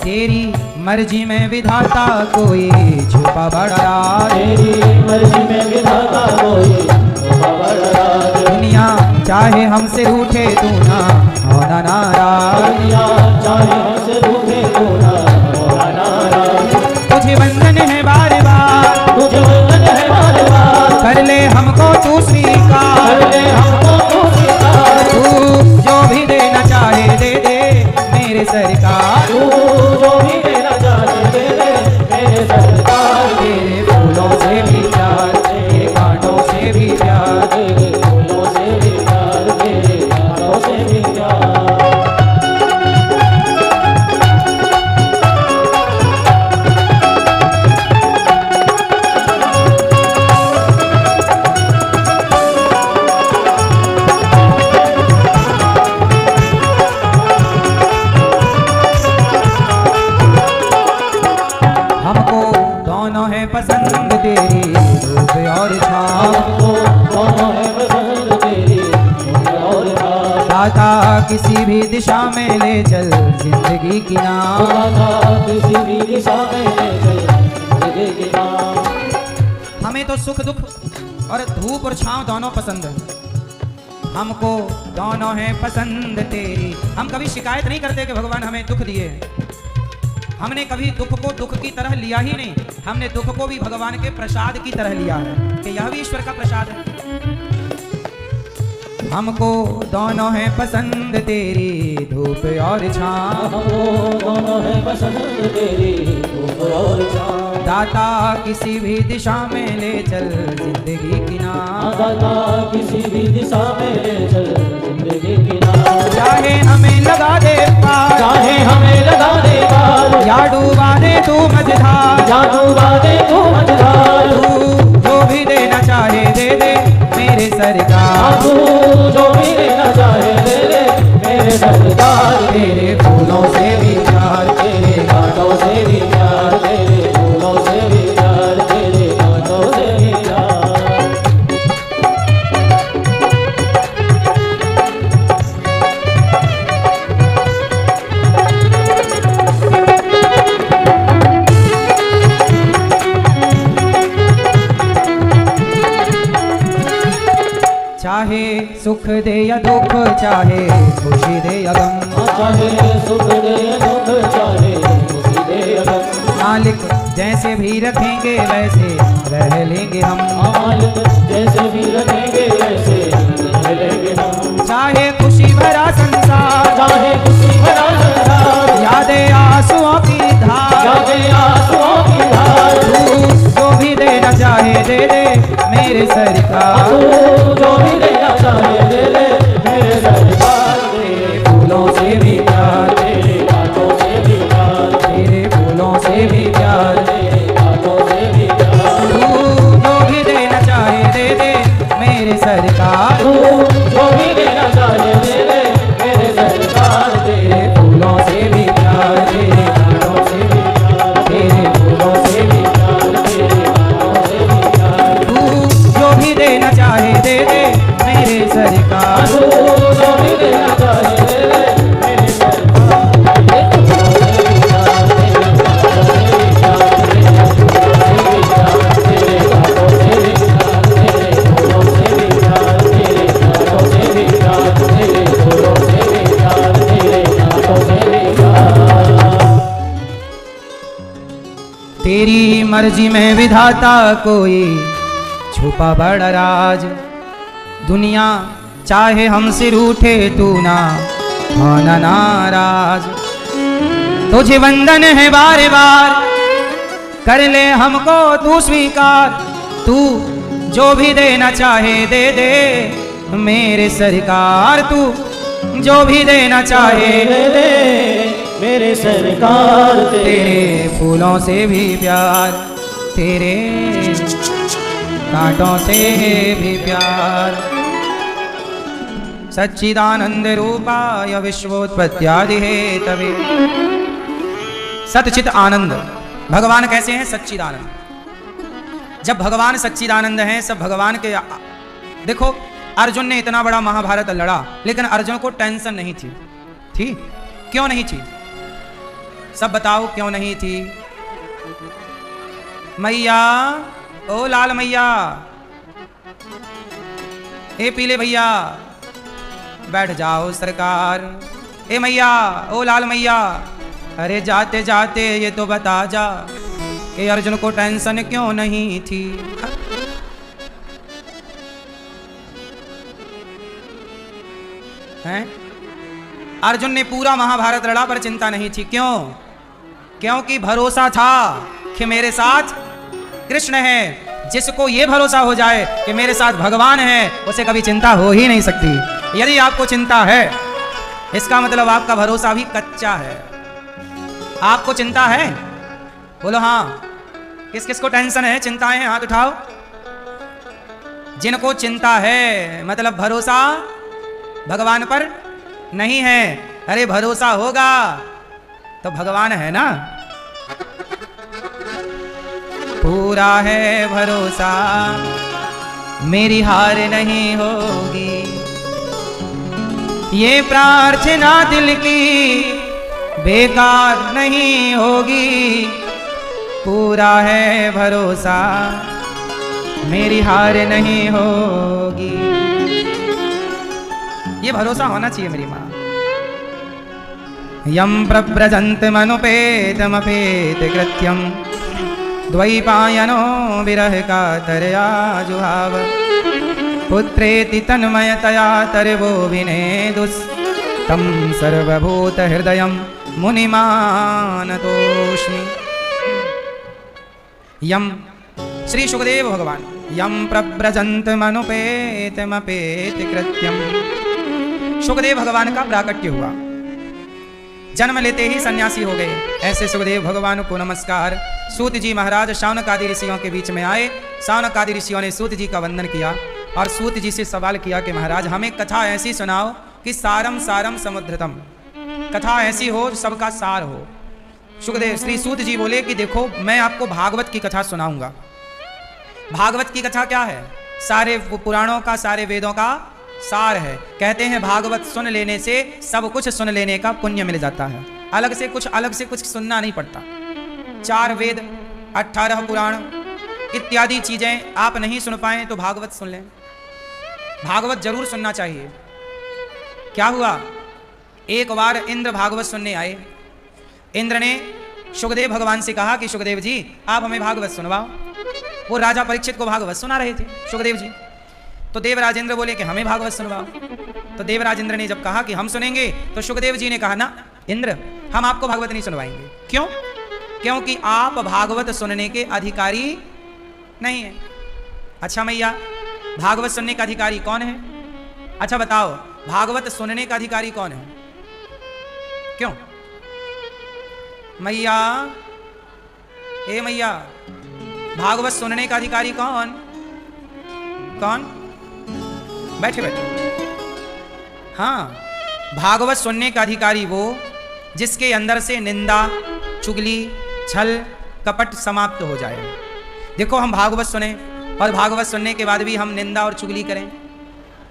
S1: तेरी मर्जी में विधाता कोई छुपा बड़ा राज।
S2: तेरी मर्जी में विधाता कोई छुपा बड़ा राज।
S1: दुनिया चाहे हमसे रूठे तू ना होना नाराज।
S2: दुनिया चाहे हमसे रूठे तू ना होना नाराज।
S1: तुझे बंधन है बार बार,
S2: तुझे बंधन है बार बार।
S1: कर ले हमको तू स्वीकार।
S2: कर ले हमको तू स्वीकार।
S1: तू जो भी देना चाहे दे दे मेरे सरकार।
S2: तू जो भी देना चाहे दे दे मेरे सरकार।
S1: तेरे फूलों से भी प्यार, तेरे कांटों से भी प्यार।
S2: तेरे फूलों से भी प्यार, तेरे कांटों से भी प्यार।
S1: हमको दोनों है पसंद तेरी धूप और छाँव।
S2: हमको दोनों है पसंद तेरी धूप और छाँव।
S1: दाता किसी भी दिशा में ले चल जिंदगी की नाव।
S2: दाता किसी भी दिशा में ले चल जिंदगी की नाव।
S1: हमें तो सुख दुख और धूप और छांव दोनों पसंद है। हमको दोनों है पसंद तेरी। हम कभी शिकायत नहीं करते कि भगवान हमें दुख दिए। हमने कभी दुख को दुख की तरह लिया ही नहीं, हमने दुख को भी भगवान के प्रसाद की तरह लिया है कि यह भी ईश्वर का प्रसाद है। हमको दोनों है पसंद तेरी धूप और छाँव।
S2: हमको दोनों है पसंद तेरी धूप और छाँव।
S1: दाता किसी भी दिशा में ले चल जिंदगी की नाव।
S2: दाता किसी भी दिशा में ले चल जिंदगी की नाव।
S1: चाहे हमें लगा दे पार,
S2: चाहे हमें लगा दे पार।
S1: या डूबा दे तू मझधार।
S2: या डूबा दे तू मझधार।
S1: तू जो भी देना चाहे दे दे मेरे सरकार।
S2: तू जो भी देना चाहे दे दे मेरे सरकार।
S1: तेरे फूलों से भी प्यार,
S2: तेरे कांटों से भी प्यार। तेरे फूलों से भी प्यार। तेरे कांटों से भी प्यार।
S1: चाहे सुख दे या दुख, चाहे खुशी दे या गम।
S2: चाहे सुख दे दुख, चाहे खुशी दे गम।
S1: मालिक जैसे भी रखेंगे वैसे रह लेंगे हम।
S2: मालिक जैसे भी रखेंगे वैसे रह लेंगे हम।
S1: चाहे खुशी भरा संसार,
S2: चाहे खुशी भरा संसार।
S1: यादें आंसुओं की धार।
S2: यादें आंसुओं की धार।
S1: तू जो भी देना चाहे दे दे मेरे सरकार।
S2: तू जो भी देना चाहे दे दे मेरे सरकार। तेरे फूलों से भी प्यार। तेरे कांटों से भी प्यार।
S1: तेरे फूलों से भी प्यार।
S2: तेरे कांटों से भी प्यार।
S1: तू जो भी देना चाहे दे दे मेरे सरकार।
S2: तू जो भी देना चाहे दे दे मेरे सरकार।
S1: तेरे फूलों से भी प्यार, तेरे कांटों से भी प्यार। तेरे फूलों से भी प्यार, तेरे कांटों से भी प्यार। तू जो भी देना चाहे दे दे मेरे सरकार।
S2: तू जो भी देना चाहे दे दे मेरे सरकार।
S1: तेरी मर्जी में विधाता कोई छुपा बड़ा राज। दुनिया चाहे हमसे रूठे तू ना होना नाराज। तुझे वंदन है बार बार, कर ले हमको तू स्वीकार। तू जो भी देना चाहे दे दे मेरे सरकार तू जो भी देना चाहे
S2: दे दे मेरे सरकार
S1: तेरे फूलों से भी प्यार, तेरे कांटों से भी प्यार। सच्चिदानंद रूपाय विश्वोत्पत्त्यादि हेतवे। सतचित आनंद, भगवान कैसे हैं? सच्चिदानंद। जब भगवान सच्चिदानंद हैं, सब भगवान के। देखो अर्जुन ने इतना बड़ा महाभारत लड़ा, लेकिन अर्जुन को टेंशन नहीं थी। थी? क्यों नहीं थी? सब बताओ क्यों नहीं थी? मैया, ओ लाल मैया, ए पीले भैया, बैठ जाओ सरकार। ए मैया, ओ लाल मैया, अरे जाते जाते ये तो बता जा कि अर्जुन को टेंशन क्यों नहीं थी? हैं? अर्जुन ने पूरा महाभारत लड़ा पर चिंता नहीं थी। क्यों? क्योंकि भरोसा था कि मेरे साथ कृष्ण है। जिसको ये भरोसा हो जाए कि मेरे साथ भगवान है, उसे कभी चिंता हो ही नहीं सकती। यदि आपको चिंता है, इसका मतलब आपका भरोसा भी कच्चा है। आपको चिंता है? बोलो हाँ। किस किस को टेंशन है, चिंताएं हैं? हाथ उठाओ। जिनको चिंता है मतलब भरोसा भगवान पर नहीं है। अरे भरोसा होगा तो भगवान है ना। पूरा है भरोसा, मेरी हार नहीं होगी। ये प्रार्थना दिल की बेकार नहीं होगी। पूरा है भरोसा, मेरी हार नहीं होगी। ये भरोसा होना चाहिए मेरी माँ। यम प्रव्रजन्तमनुपेतमपेत कृत्यम द्वैपायनो विरह कातरया जुहाव। पुत्रेति तन्मयतया तरवो विनेदुस्तं सर्वभूत हृदयं मुनिमानतोऽस्मि। यम श्री सुखदेव भगवान, यम प्रव्रजन्तमनुपेतमपेत कृत्यम। सुखदेव भगवान का प्राकट्य हुआ, जन्म लेते ही सन्यासी हो गए। ऐसे सुखदेव भगवान को नमस्कार। सूत जी महाराज शौनक आदि ऋषियों के बीच में आए। शौनक आदि ऋषियों ने सूत जी का वंदन किया और सूत जी से सवाल किया कि महाराज हमें कथा ऐसी सुनाओ कि सारम सारम समुद्रतम, कथा ऐसी हो सबका सार हो। सुखदेव श्री सूत जी बोले कि देखो मैं आपको भागवत की कथा सुनाऊंगा। भागवत की कथा क्या है? सारे पुराणों का, सारे वेदों का सार है। कहते हैं भागवत सुन लेने से सब कुछ सुन लेने का पुण्य मिल जाता है। अलग से कुछ सुनना नहीं पड़ता। 4 वेद, 18 पुराण इत्यादि चीजें आप नहीं सुन पाए तो भागवत सुन लें। भागवत जरूर सुनना चाहिए। क्या हुआ? एक बार इंद्र भागवत सुनने आए। इंद्र ने सुखदेव भगवान से कहा कि सुखदेव जी आप हमें भागवत सुनवाओ। वो राजा परीक्षित को भागवत सुना रहे थे सुखदेव जी। तो देवराजेंद्र बोले कि हमें भागवत सुनवाओ। तो देवराजेंद्र ने जब कहा कि हम सुनेंगे तो सुखदेव जी ने कहा ना इंद्र, हम आपको भागवत नहीं सुनवाएंगे। क्यों? क्योंकि आप भागवत सुनने के अधिकारी नहीं है। अच्छा मैया, भागवत सुनने का अधिकारी कौन है? अच्छा बताओ, भागवत सुनने का अधिकारी कौन है? क्यों? मैया, ए मैया, भागवत सुनने का अधिकारी कौन? कौन? बैठे बैठे। हाँ, भागवत सुनने का अधिकारी वो जिसके अंदर से निंदा, चुगली, छल, कपट समाप्त हो जाए। देखो हम भागवत सुने और भागवत सुनने के बाद भी हम निंदा और चुगली करें,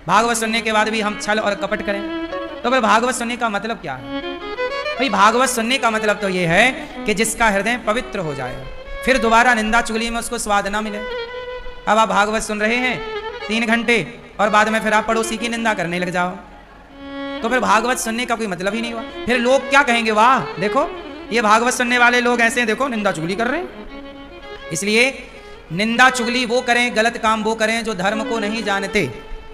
S1: भागवत सुनने के बाद भी हम छल और कपट करें, तो फिर भागवत सुनने का मतलब क्या है? भाई भागवत सुनने का मतलब तो ये है कि जिसका हृदय पवित्र हो जाए, फिर दोबारा निंदा चुगली में उसको स्वाद ना मिले। अब आप भागवत सुन रहे हैं 3 घंटे और बाद में फिर आप पड़ोसी की निंदा करने लग जाओ, तो फिर भागवत सुनने का कोई मतलब ही नहीं हुआ। फिर लोग क्या कहेंगे? वाह देखो ये भागवत सुनने वाले लोग ऐसे हैं, देखो निंदा चुगली कर रहे हैं। इसलिए निंदा चुगली वो करें, गलत काम वो करें जो धर्म को नहीं जानते,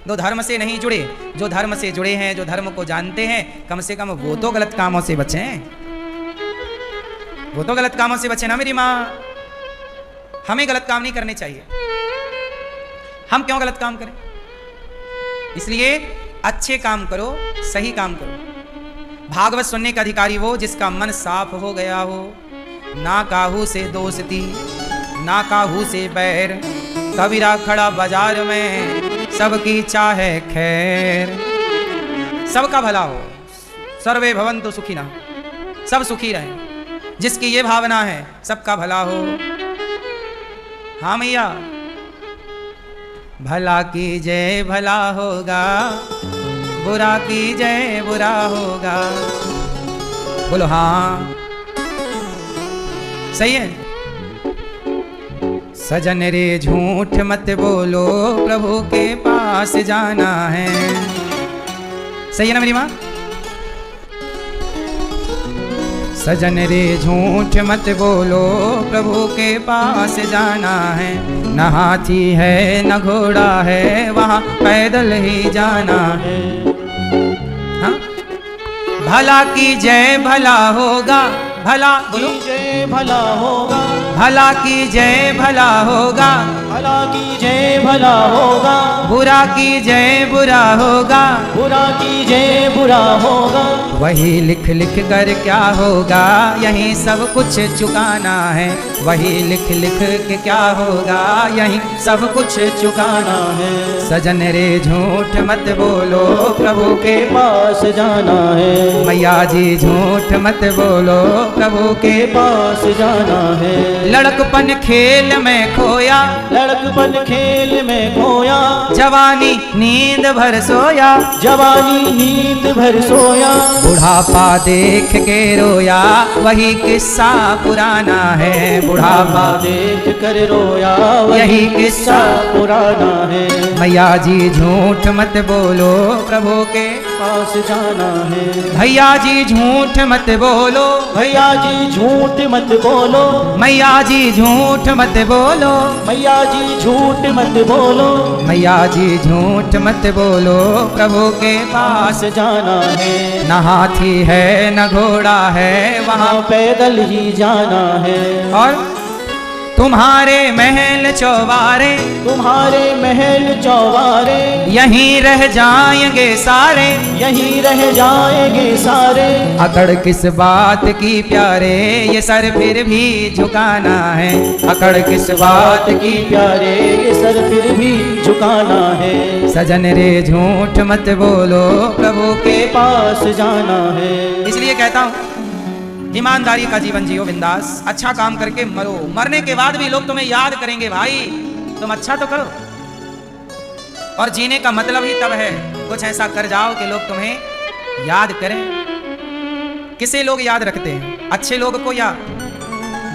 S1: जो धर्म से नहीं जुड़े। जो धर्म से जुड़े हैं, जो धर्म को जानते हैं, कम से कम वो तो गलत कामों से बचें। वो तो गलत कामों से बचें ना मेरी माँ। हमें गलत काम नहीं करने चाहिए। हम क्यों गलत काम करें? इसलिए अच्छे काम करो, सही काम करो। भागवत सुनने का अधिकारी वो जिसका मन साफ हो गया हो, ना काहू से दोस्ती ना काहू से बैर, कबीरा खड़ा बाजार में सबकी चाहे खैर। सबका भला हो, सर्वे भवन्तु सुखिनः, सब सुखी रहें। जिसकी ये भावना है सबका भला हो। हाँ मैया, भला की जय भला होगा, बुरा की जय बुरा होगा। बोलो हाँ, सही है। सजन रे झूठ मत बोलो, प्रभु के पास जाना है। सही है ना मेरी माँ? सजन रे झूठ मत बोलो, प्रभु के पास जाना है। न हाथी है न घोड़ा है, वहाँ पैदल ही जाना है। हाँ? भला की जय भला होगा, भला बोलो,
S2: जय भला होगा,
S1: भला की जय भला होगा,
S2: भला की जय भला होगा,
S1: बुरा की जय बुरा होगा,
S2: बुरा की जय बुरा होगा।
S1: वही लिख लिख कर क्या होगा, यही सब कुछ चुकाना है। वही लिख लिख के क्या होगा, यही सब कुछ चुकाना है। सजन रे झूठ मत बोलो, प्रभु के
S2: पास जाना है।
S1: मैया जी झूठ मत बोलो, प्रभु के
S2: पास जाना है।
S1: लड़कपन खेल में खोया,
S2: लड़कपन खेल में खोया,
S1: जवानी नींद भर सोया,
S2: जवानी नींद भर सोया।
S1: बुढ़ापा देख के रोया, वही किस्सा पुराना है। बुढ़ापा
S2: देख कर रोया,
S1: यही किस्सा
S2: पुराना है।
S1: मैया जी झूठ मत बोलो, प्रभु के
S2: पास जाना है।
S1: भैया जी झूठ मत बोलो,
S2: भैया जी झूठ मत बोलो,
S1: मैया जी झूठ मत बोलो,
S2: मैया जी झूठ मत बोलो।
S1: मैया जी झूठ मत बोलो, प्रभु के पास
S2: जाना है।
S1: न हाथी है न घोड़ा है, वहाँ
S2: पैदल ही जाना है।
S1: और तुम्हारे महल चौबारे,
S2: तुम्हारे महल चौबारे,
S1: यहीं रह जाएंगे सारे,
S2: यहीं रह जाएंगे सारे।
S1: अकड़ किस बात की प्यारे, ये सर फिर भी झुकाना है। अकड़ किस बात की
S2: प्यारे, ये सर फिर भी झुकाना है।
S1: सजन रे झूठ मत बोलो, प्रभु के
S2: पास जाना है।
S1: इसलिए कहता हूँ ईमानदारी का जीवन जियो बिंदास, अच्छा काम करके मरो। मरने के बाद भी लोग तुम्हें याद करेंगे भाई, तुम अच्छा तो करो। और जीने का मतलब ही तब है कुछ ऐसा कर जाओ कि लोग तुम्हें याद करें। किसे लोग याद रखते हैं? अच्छे लोग को या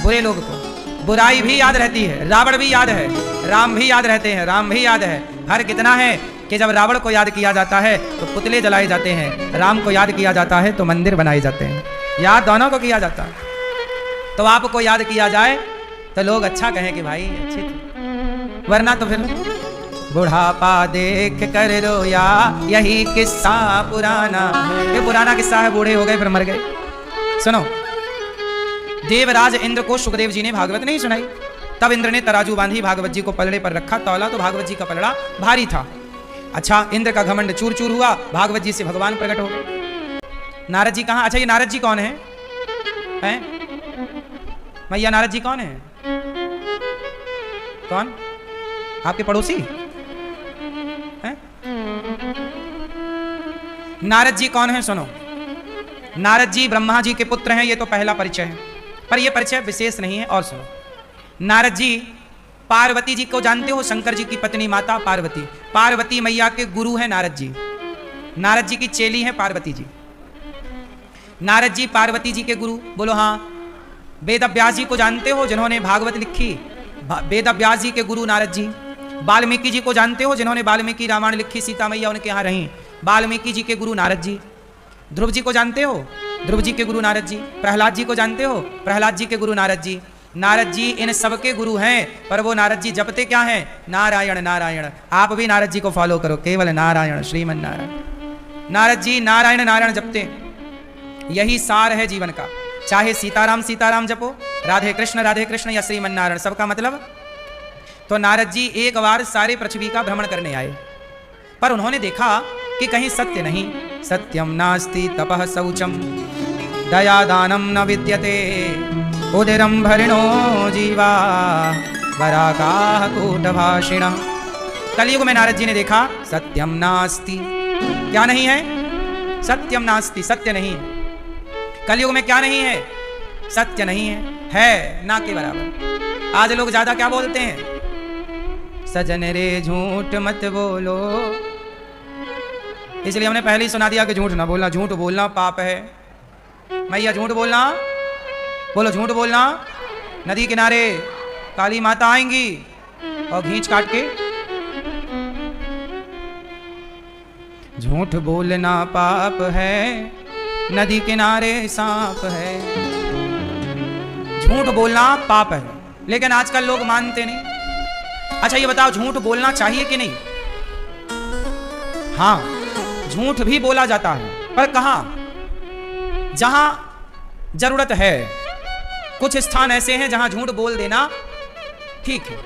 S1: बुरे लोग को? बुराई भी याद रहती है, रावण भी याद है, राम भी याद रहते हैं, राम भी याद है। हर कितना है कि जब रावण को याद किया जाता है तो पुतले जलाए जाते हैं, राम को याद किया जाता है तो मंदिर बनाए जाते हैं। याद दोनों को किया जाता है। तो आपको याद किया जाए तो लोग अच्छा कहें कि भाई अच्छे थे, वरना तो फिर बुढ़ापा देख कर रोया, यही किस्सा पुराना है। ये पुराना किस्सा है, बूढ़े हो गए फिर मर गए। सुनो, देवराज इंद्र को सुखदेव जी ने भागवत नहीं सुनाई, तब इंद्र ने तराजू बांधी, भागवत जी को पलड़े पर रखा, तौला तो भागवत जी का पलड़ा भारी था। अच्छा, इंद्र का घमंड चूर चूर हुआ, भागवत जी से भगवान प्रकट हो गए। नारद जी कहाँ? अच्छा, ये नारद जी कौन है? हैं? भैया नारद जी कौन है? कौन? आपके पड़ोसी हैं? नारद जी कौन है? सुनो, नारद जी ब्रह्मा जी के पुत्र हैं, ये तो पहला परिचय है, पर यह परिचय विशेष नहीं है। और सुनो, नारद जी पार्वती जी को जानते हो? शंकर जी की पत्नी माता पार्वती, पार्वती मैया के गुरु हैं नारद जी। नारद जी की चेली है पार्वती जी। नारद जी पार्वती जी के गुरु, बोलो हाँ। वेद व्यास जी को जानते हो, जिन्होंने भागवत लिखी? वेद व्यास जी के गुरु नारद जी। वाल्मीकि जी को जानते हो, जिन्होंने वाल्मीकि रामायण लिखी, सीता मैया उनके यहाँ रही, वाल्मीकि जी के गुरु नारद जी। ध्रुव जी को जानते हो? ध्रुव जी के गुरु नारद जी। प्रहलाद जी को जानते हो? प्रहलाद जी के गुरु नारद जी। नारद जी इन सबके गुरु हैं, पर वो नारद जी जपते क्या हैं? नारायण नारायण। आप भी नारद जी को फॉलो करो, केवल नारायण, श्रीमन नारायण। नारद जी नारायण नारायण जपते, यही सार है जीवन का। चाहे सीताराम सीताराम जपो, राधे कृष्ण या श्रीमन नारायण, सबका मतलब। तो नारद जी एक बार सारे पृथ्वी का भ्रमण करने आए, पर उन्होंने देखा कि कहीं सत्य नहीं। सत्यम नास्ति तपः शौचम दया दानम न विद्यते उदरम भरिणो जीवा वराकाः कूटभाषिणः। कलयुग में नारद जी ने देखा सत्यम नास्ति, क्या नहीं है? सत्यम नास्ति, सत्य नहीं है। कलयुग में क्या नहीं है? सत्य नहीं है ना के बराबर। आज लोग ज्यादा क्या बोलते हैं? सजन रे झूठ मत बोलो, इसलिए हमने पहले ही सुना दिया कि झूठ ना बोलना। झूठ बोलना पाप है। मैया झूठ बोलना, बोलो झूठ बोलना। नदी किनारे काली माता आएंगी और घींच काट के, झूठ बोलना पाप है, नदी किनारे सांप है। झूठ बोलना पाप है, लेकिन आजकल लोग मानते नहीं। अच्छा ये बताओ, झूठ बोलना चाहिए कि नहीं? हाँ, झूठ भी बोला जाता है, पर कहां? जहां जरूरत है। कुछ स्थान ऐसे हैं जहां झूठ बोल देना ठीक है।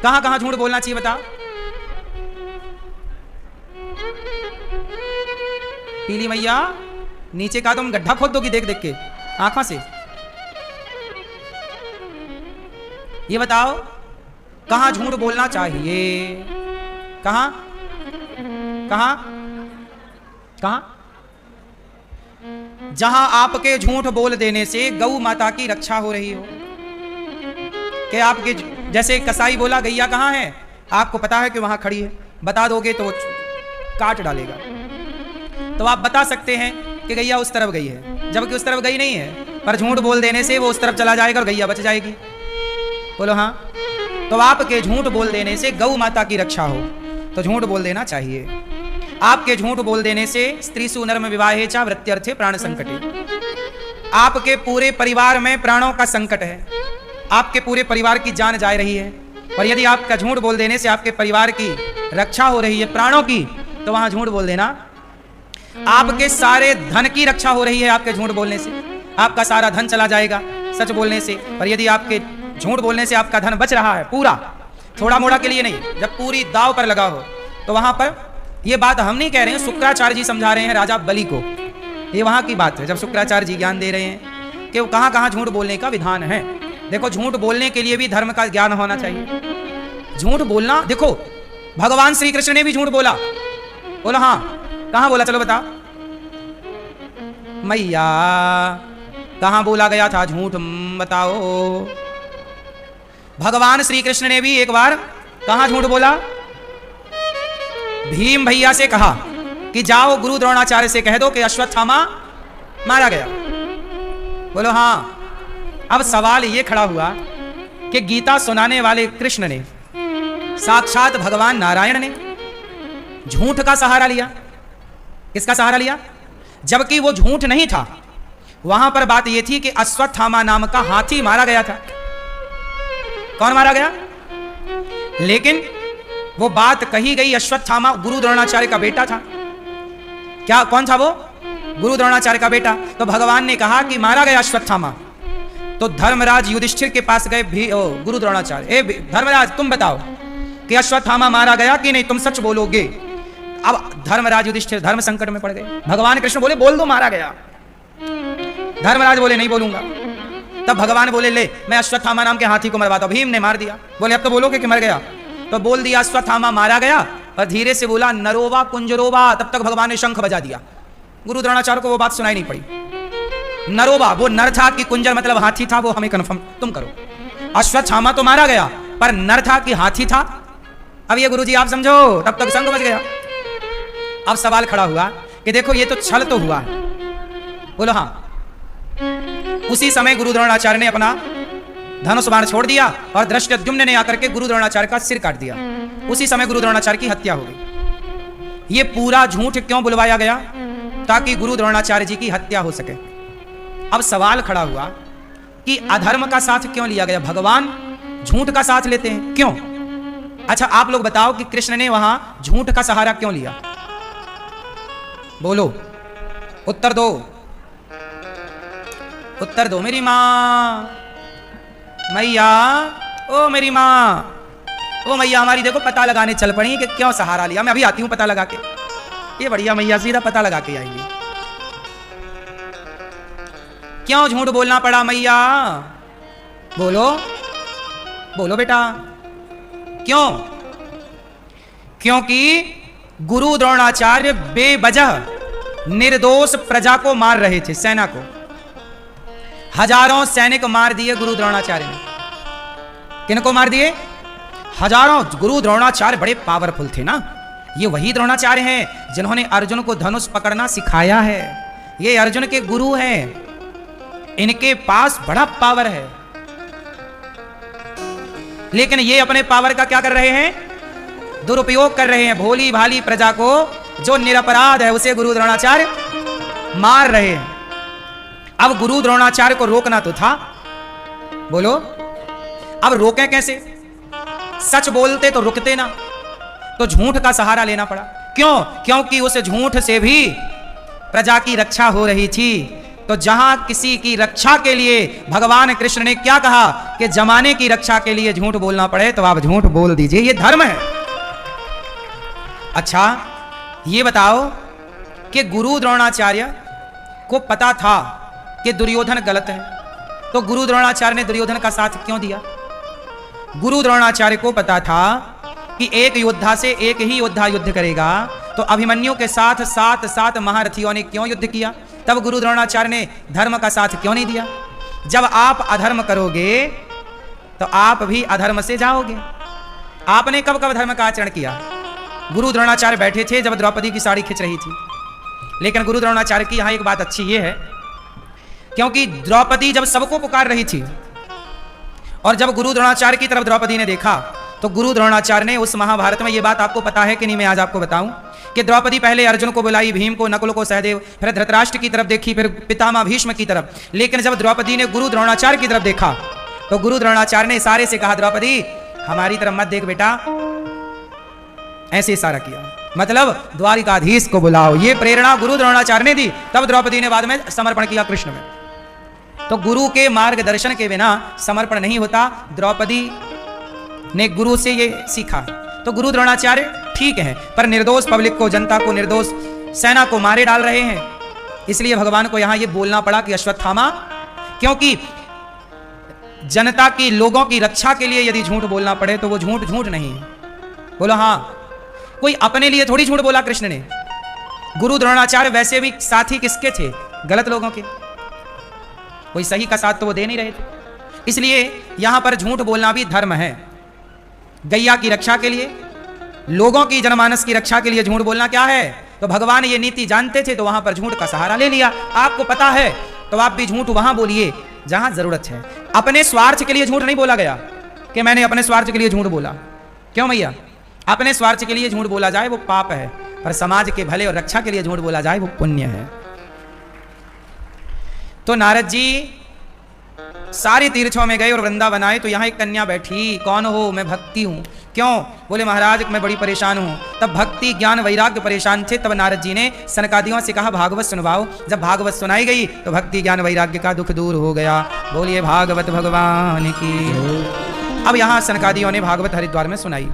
S1: कहां कहां झूठ बोलना चाहिए बता? पीली मैया नीचे का तुम गड्ढा खोद दोगी देख देख के आंखों से। ये बताओ कहां झूठ बोलना चाहिए? कहां कहां कहां? जहां आपके झूठ बोल देने से गौ माता की रक्षा हो रही हो। कि आपके जैसे कसाई बोला गैया कहां है, आपको पता है कि वहां खड़ी है, बता दोगे तो काट डालेगा। तो आप बता सकते हैं कि गैया उस तरफ गई है, जबकि उस तरफ गई नहीं है, पर झूठ बोल देने से वो उस तरफ चला जाएगा और गैया बच जाएगी। बोलो हाँ। तो आपके झूठ बोल देने से गौ माता की रक्षा हो तो झूठ बोल देना चाहिए। आपके झूठ बोल देने से स्त्रीसु नर्म विवाहे चा वृत्त्यर्थे प्राण संकटे। आपके पूरे परिवार में प्राणों का संकट है, आपके पूरे परिवार की जान जा रही है, और यदि आपका झूठ बोल देने से आपके परिवार की रक्षा हो रही है प्राणों की, तो वहां झूठ बोल देना। आपके सारे धन की रक्षा हो रही है आपके झूठ बोलने से, आपका सारा धन चला जाएगा सच बोलने से। पर यदि आपके झूठ बोलने से आपका धन बच रहा है पूरा, थोड़ा मोड़ा के लिए नहीं, जब पूरी दाव पर लगा हो, तो वहां पर ये बात हम नहीं कह रहे हैं, शुक्राचार्य जी समझा रहे हैं राजा बलि को। ये वहां की बात है, जब शुक्राचार्य जी ज्ञान दे रहे हैं कि कहां कहां झूठ बोलने का विधान है। देखो झूठ बोलने के लिए भी धर्म का ज्ञान होना चाहिए। झूठ बोलना, देखो भगवान श्री कृष्ण ने भी झूठ बोला। बोला हाँ, कहां बोला? चलो बता मैया, कहां बोला गया था झूठ? बताओ। भगवान श्री कृष्ण ने भी एक बार कहां झूठ बोला? भीम भैया से कहा कि जाओ गुरु द्रोणाचार्य से कह दो कि अश्वत्थामा मारा गया। बोलो हाँ। अब सवाल ये खड़ा हुआ कि गीता सुनाने वाले कृष्ण ने, साक्षात भगवान नारायण ने झूठ का सहारा लिया। किसका सहारा लिया? जबकि वो झूठ नहीं था। वहां पर बात यह थी कि अश्वत्थामा नाम का हाथी मारा गया था। कौन मारा गया? लेकिन वो बात कही गई, अश्वत्थामा गुरु द्रोणाचार्य का बेटा था। क्या कौन था वो? गुरु द्रोणाचार्य का बेटा। तो भगवान ने कहा कि मारा गया अश्वत्थामा। तो धर्मराज युधिष्ठिर के पास गए गुरु द्रोणाचार्य, ए धर्मराज तुम बताओ कि अश्वत्थामा मारा गया कि नहीं, तुम सच बोलोगे। अब धर्मराज युधिष्ठिर धर्म संकट में पड़ गए। भगवान कृष्ण बोले बोल दो मारा गया। धर्मराज बोले नहीं बोलूंगा। तब भगवान बोले ले मैं अश्वत्थामा नाम के हाथी को मरवाता हूं। भीम ने मार दिया। बोले अब तो बोलोगे कि मर गया। तो बोल दिया अश्वत्थामा मारा गया, और धीरे से बोला नरोवा कुंजरोवा। तब तक भगवान ने शंख बजा दिया। गुरु द्रोणाचार्य को वो बात सुनाई नहीं पड़ी। नरोवा वो नर था कि कुंजर मतलब हाथी था, वो हमें कन्फर्म तुम करो। अश्वत्थामा तो मारा गया, पर नर था कि हाथी था, अब ये गुरुजी आप समझो। तब तक शंख बज गया। अब सवाल खड़ा हुआ कि देखो ये तो छल तो हुआ। बोलो हाँ। उसी समय गुरु द्रोणाचार्य ने अपना धनुष बाण छोड़ दिया और धृष्टद्युम्न ने आकर के गुरु द्रोणाचार्य का सिर काट दिया। उसी समय गुरु द्रोणाचार्य की हत्या हो गई। ये पूरा झूठ क्यों बुलवाया गया? ताकि गुरु द्रोणाचार्य जी की हत्या हो सके। अब सवाल खड़ा हुआ कि अधर्म का साथ क्यों लिया गया? भगवान झूठ का साथ लेते हैं, क्यों? अच्छा आप लोग बताओ कि कृष्ण ने वहां झूठ का सहारा क्यों लिया? बोलो, उत्तर दो, उत्तर दो। मेरी मां, मैया, ओ मेरी मां, वो मैया हमारी देखो पता लगाने चल पड़ी कि क्यों सहारा लिया, मैं अभी आती हूं पता लगा के। ये बढ़िया मैया सीधा पता लगा के आएंगी। क्यों झूठ बोलना पड़ा मैया? बोलो बोलो बेटा, क्यों? क्योंकि गुरु द्रोणाचार्य बेवजह निर्दोष प्रजा को मार रहे थे, सेना को। हजारों सैनिक मार दिए गुरु द्रोणाचार्य ने। किनको मार दिए? हजारों। गुरु द्रोणाचार्य बड़े पावरफुल थे ना। ये वही द्रोणाचार्य हैं जिन्होंने अर्जुन को धनुष पकड़ना सिखाया है। ये अर्जुन के गुरु हैं, इनके पास बड़ा पावर है। लेकिन ये अपने पावर का क्या कर रहे हैं? दुरुपयोग कर रहे हैं। भोली भाली प्रजा को जो निरपराध है उसे गुरु द्रोणाचार्य मार रहे हैं। अब गुरु द्रोणाचार्य को रोकना तो था, बोलो अब रोकें कैसे? सच बोलते तो रुकते ना, तो झूठ का सहारा लेना पड़ा। क्यों? क्योंकि उस झूठ से भी प्रजा की रक्षा हो रही थी। तो जहां किसी की रक्षा के लिए भगवान कृष्ण ने क्या कहा कि जमाने की रक्षा के लिए झूठ बोलना पड़े तो आप झूठ बोल दीजिए, ये धर्म है। अच्छा ये बताओ कि गुरु द्रोणाचार्य को पता था कि दुर्योधन गलत है, तो गुरु द्रोणाचार्य ने दुर्योधन का साथ क्यों दिया? गुरु द्रोणाचार्य को पता था कि एक योद्धा से एक ही योद्धा युद्ध करेगा, तो अभिमन्यु के साथ सात सात महारथियों ने क्यों युद्ध किया? तब गुरु द्रोणाचार्य ने धर्म का साथ क्यों नहीं दिया? जब आप अधर्म करोगे तो आप भी अधर्म से जाओगे। आपने कब कब धर्म का आचरण किया? गुरु द्रोणाचार्य बैठे थे जब द्रौपदी की साड़ी खिंच रही थी। लेकिन गुरु द्रोणाचार्य की यहां एक बात अच्छी ये है, क्योंकि द्रौपदी जब सबको पुकार रही थी और जब गुरु द्रोणाचार्य की तरफ द्रौपदी ने देखा, तो गुरु द्रोणाचार्य ने उस महाभारत में, ये बात आपको पता है कि नहीं मैं आज आपको बताऊं, कि द्रौपदी पहले अर्जुन को बुलाई, भीम को, नकुल को, सहदेव, फिर धृतराष्ट्र की तरफ देखी, फिर पितामह भीष्म की तरफ। लेकिन जब द्रौपदी ने गुरु द्रोणाचार्य की तरफ देखा तो गुरु द्रोणाचार्य ने इशारे से कहा, द्रौपदी हमारी तरफ मत देख बेटा, ऐसे इशारा किया, मतलब द्वारिकाधीश को बुलाओ। ये प्रेरणा गुरु द्रोणाचार्य ने दी। तब द्रौपदी ने बाद में समर्पण किया कृष्ण में। तो गुरु के मार्गदर्शन के बिना समर्पण नहीं होता। द्रौपदी ने गुरु से ये सीखा। तो गुरु द्रोणाचार्य ठीक है, पर निर्दोष पब्लिक को, जनता को, निर्दोष सेना को मारे डाल रहे हैं। इसलिए भगवान को यहां ये बोलना पड़ा कि अश्वत्थामा, क्योंकि जनता की, लोगों की रक्षा के लिए यदि झूठ बोलना पड़े तो वो झूठ झूठ नहीं है। बोलो हाँ, कोई अपने लिए थोड़ी झूठ बोला कृष्ण ने। गुरु द्रोणाचार्य वैसे भी साथी किसके थे? गलत लोगों के। कोई सही का साथ तो वो दे नहीं रहे थे। इसलिए यहां पर झूठ बोलना भी धर्म है। गैया की रक्षा के लिए, लोगों की जनमानस की रक्षा के लिए झूठ बोलना क्या है? तो भगवान ये नीति जानते थे तो वहां पर झूठ का सहारा ले लिया। आपको पता है तो आप भी झूठ वहां बोलिए जहां जरूरत है। अपने स्वार्थ के लिए झूठ नहीं बोला गया कि मैंने अपने स्वार्थ के लिए झूठ बोला। क्यों भैया? अपने स्वार्थ के लिए झूठ बोला जाए वो पाप है, पर समाज के भले और रक्षा के लिए झूठ बोला जाए वो पुण्य है। तो नारद जी सारे तीर्थों में गए और वृंदावन आए, तो यहाँ एक कन्या बैठी। कौन हो? मैं भक्ति हूँ। क्यों? बोले महाराज मैं बड़ी परेशान हूँ। तब भक्ति, ज्ञान, वैराग्य परेशान थे। तब नारद जी ने सनकादियों से कहा भागवत सुनवाओ। जब भागवत सुनाई गई तो भक्ति, ज्ञान, वैराग्य का दुख दूर हो गया। बोलिए भागवत भगवान की। अब यहाँ सनकादियों ने भागवत हरिद्वार में सुनाई।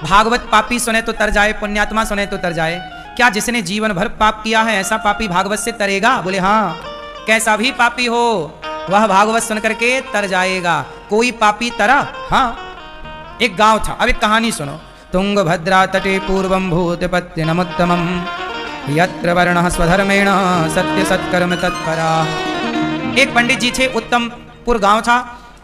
S1: भागवत पापी सुने तो तर जाए, पुण्यात्मा सुने तो तर जाए। क्या जिसने जीवन भर पाप किया है ऐसा पापी भागवत से तरेगा? बोले हाँ, कैसा भी पापी हो वह भागवत सुन करके तर जाएगा। कोई पापी तरा? हाँ, एक गांव था। अब एक कहानी सुनो। तुंगभद्रा तटे पूर्वं भूतपत्ति नमोत्तमं यत्र वर्णः स्वधर्मेण सत्य सत्कर्म तत्परा। एक पंडित जी थे, उत्तमपुर गांव था।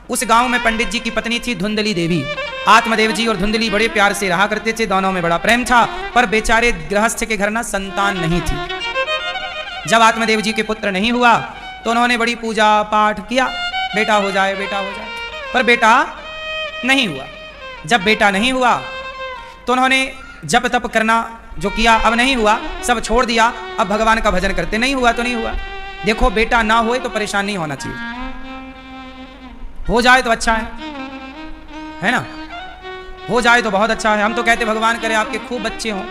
S1: उस गांव में पंडित जी की पत्नी थी धुंधली देवी। आत्मदेव जी और धुंधली बड़े प्यार से रहा करते थे, दोनों में बड़ा प्रेम था। पर बेचारे गृहस्थ के घर ना संतान नहीं थी। जब आत्मदेव जी के पुत्र नहीं हुआ तो उन्होंने बड़ी पूजा पाठ किया, बेटा हो जाए, बेटा हो जाए, पर बेटा नहीं हुआ। जब बेटा नहीं हुआ तो उन्होंने जप तप करना जो किया, अब नहीं हुआ, सब छोड़ दिया। अब भगवान का भजन करते, नहीं हुआ तो नहीं हुआ। देखो बेटा ना होए तो परेशान नहीं होना चाहिए, हो जाए तो अच्छा है ना? हो जाए तो बहुत अच्छा है। हम तो कहते भगवान करे आपके खूब बच्चे हों,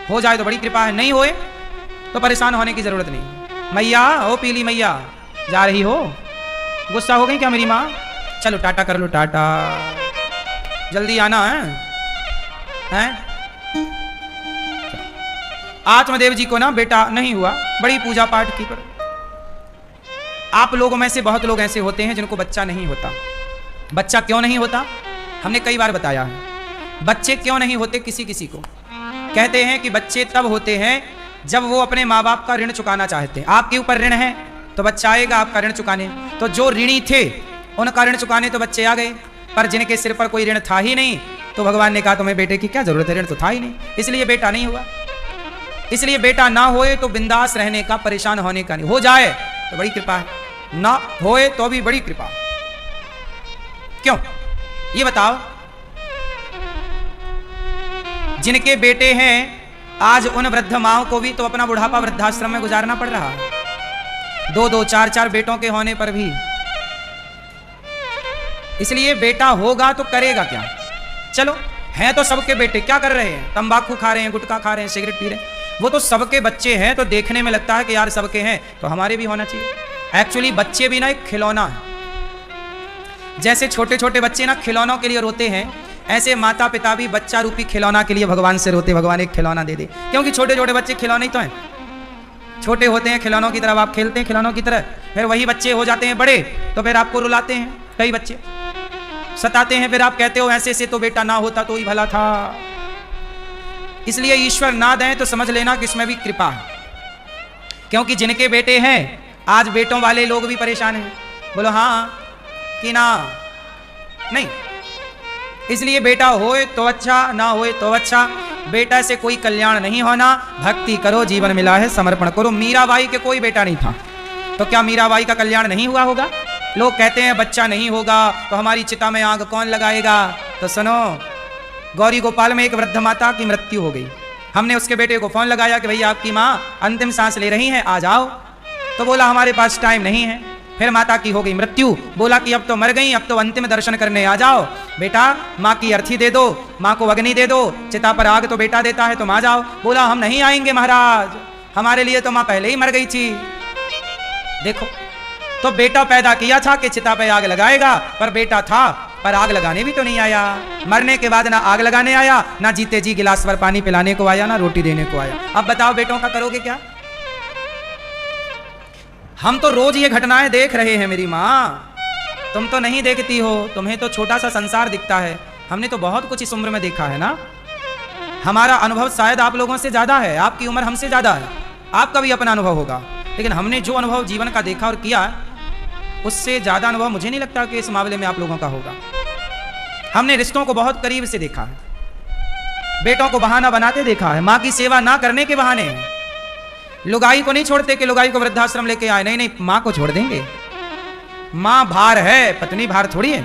S1: हो जाए तो बड़ी कृपा है। नहीं होए तो परेशान होने की जरूरत नहीं। मैया ओ पीली मैया, जा रही हो? गुस्सा हो गई क्या मेरी माँ? चलो टाटा कर लो, टाटा। जल्दी आना है, हैं? आत्मदेव जी को ना बेटा नहीं हुआ, बड़ी पूजा पाठ की, पर आप लोगों में से बहुत लोग ऐसे होते हैं जिनको बच्चा नहीं होता। बच्चा क्यों नहीं होता? हमने कई बार बताया है। बच्चे क्यों नहीं होते किसी किसी को? कहते हैं कि बच्चे तब होते हैं जब वो अपने माँ बाप का ऋण चुकाना चाहते हैं। आपके ऊपर ऋण है तो बच्चा आएगा आपका ऋण चुकाने, तो जो ऋणी थे उनका ऋण चुकाने तो बच्चे आ गए, पर जिनके सिर पर कोई ऋण था ही नहीं तो भगवान ने कहा तुम्हें बेटे की क्या जरूरत है, ऋण तो था ही नहीं, इसलिए बेटा नहीं हुआ। इसलिए बेटा ना होए तो बिंदास रहने का, परेशान होने का नहीं, हो जाए तो बड़ी कृपा है, ना होए तो भी बड़ी कृपा। क्यों ये बताओ? जिनके बेटे हैं आज उन वृद्ध माओं को भी तो अपना बुढ़ापा वृद्धाश्रम में गुजारना पड़ रहा है, 2-2, 4-4 बेटों के होने पर भी। इसलिए बेटा होगा तो करेगा क्या? चलो हैं तो सबके बेटे, क्या कर रहे हैं? तंबाकू खा रहे हैं, गुटखा खा रहे हैं, सिगरेट पी रहे हैं, वो तो सबके बच्चे हैं, तो देखने में लगता है कि यार सबके हैं तो हमारे भी होना चाहिए। एक्चुअली बच्चे भी ना एक खिलौना है। जैसे छोटे छोटे बच्चे ना खिलौनों के लिए रोते हैं, ऐसे माता पिता भी बच्चा रूपी खिलौना के लिए भगवान से रोते, भगवान एक खिलौना दे दे, क्योंकि छोटे छोटे बच्चे खिलौने ही तो हैं। छोटे होते हैं खिलौनों की तरह, आप खेलते हैं खिलौनों की तरह, फिर वही बच्चे हो जाते हैं बड़े तो फिर आपको रुलाते हैं, कई बच्चे सताते हैं, फिर आप कहते हो ऐसे से तो बेटा ना होता तो ही भला था। इसलिए ईश्वर ना दें तो समझ लेना कि इसमें भी कृपा है, क्योंकि जिनके बेटे हैं आज बेटों वाले लोग भी परेशान हैं। बोलो हाँ कि ना? नहीं। इसलिए बेटा होए तो अच्छा, ना होए तो अच्छा, बेटा से कोई कल्याण नहीं होना। भक्ति करो जीवन मिला है समर्पण करो। मीराबाई के कोई बेटा नहीं था तो क्या मीराबाई का कल्याण नहीं हुआ होगा? लोग कहते हैं बच्चा नहीं होगा तो हमारी चिता में आग कौन लगाएगा? तो सुनो, गौरी गोपाल में एक वृद्ध माता की मृत्यु हो गई। हमने उसके बेटे को फोन लगाया कि भैया आपकी माँ अंतिम सांस ले रही हैं, आ जाओ। तो बोला हमारे पास टाइम नहीं है। फिर माता की हो गई मृत्यु, बोला कि अब तो मर गई, अब तो अंतिम दर्शन करने आ जाओ। बेटा माँ की अर्थी दे दो, माँ को अग्नि दे दो, चिता पर आग तो बेटा देता है, तुम आ जाओ। बोला हम नहीं आएंगे महाराज, हमारे लिए तो माँ पहले ही मर गई थी। देखो, तो बेटा पैदा किया था कि चिता पे आग लगाएगा, पर बेटा था पर आग लगाने भी तो नहीं आया। मरने के बाद ना आग लगाने आया, ना जीते जी गिलास पर पानी पिलाने को आया, ना रोटी देने को आया। अब बताओ बेटों का करोगे क्या? हम तो रोज ये घटनाएं देख रहे हैं मेरी माँ, तुम तो नहीं देखती हो, तुम्हें तो छोटा सा संसार दिखता है। हमने तो बहुत कुछ इस उम्र में देखा है ना। हमारा अनुभव शायद आप लोगों से ज्यादा है, आपकी उम्र हमसे ज्यादा है, आपका भी अपना अनुभव होगा, लेकिन हमने जो अनुभव जीवन का देखा और किया उससे ज्यादा अनुभव मुझे नहीं लगता कि इस मामले में आप लोगों का होगा। हमने रिश्तों को बहुत करीब से देखा है, बेटों को बहाना बनाते देखा है, माँ की सेवा ना करने के बहाने। लुगाई को नहीं छोड़ते कि लुगाई को वृद्धाश्रम लेके आए, नहीं नहीं, माँ को छोड़ देंगे। माँ भार है, पत्नी भार थोड़ी है।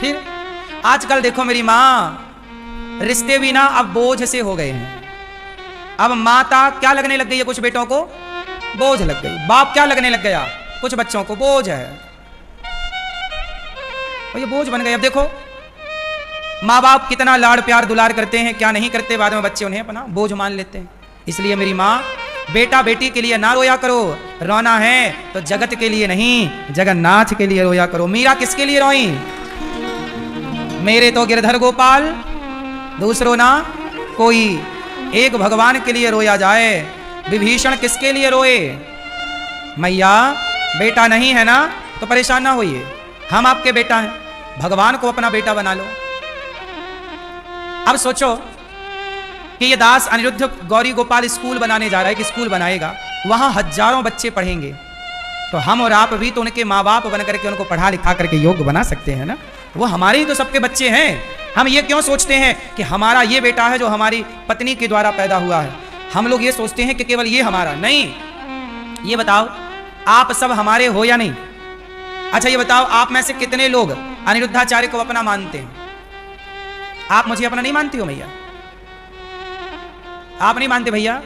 S1: फिर आजकल देखो मेरी माँ, रिश्ते भी ना अब बोझ से हो गए हैं। अब माता क्या लगने लग गई है कुछ बेटों को? बोझ लग गई। बाप क्या लगने लग गया? कुछ बच्चों को बोझ है, और ये बोझ बन गए। अब देखो माँ बाप कितना लाड़ प्यार दुलार करते हैं, क्या नहीं करते, बाद में बच्चे उन्हें अपना बोझ मान लेते हैं। इसलिए मेरी माँ, बेटा बेटी के लिए ना रोया करो, रोना है तो जगत के लिए नहीं, जगन्नाथ के लिए रोया करो। मीरा किसके लिए रोई? मेरे तो गिरधर गोपाल, दूसरों ना कोई, एक भगवान के लिए रोया जाए। विभीषण किसके लिए रोए? मैया बेटा नहीं है ना तो परेशान ना होइए, हम आपके बेटा हैं, भगवान को अपना बेटा बना लो। अब सोचो कि ये दास अनिरुद्ध गौरी गोपाल स्कूल बनाने जा रहा है, कि स्कूल बनाएगा, वहां हजारों बच्चे पढ़ेंगे, तो हम और आप भी तो उनके माँ बाप बन करके उनको पढ़ा लिखा करके योग्य बना सकते हैं ना। वो हमारे ही तो सबके बच्चे हैं। हम ये क्यों सोचते हैं कि हमारा ये बेटा है जो हमारी पत्नी के द्वारा पैदा हुआ है? हम लोग ये सोचते हैं कि केवल ये हमारा नहीं। ये बताओ आप सब हमारे हो या नहीं? अच्छा ये बताओ आप में से कितने लोग अनिरुद्धाचार्य को अपना मानते हैं? आप मुझे अपना नहीं मानती हो भैया? आप नहीं मानते भैया?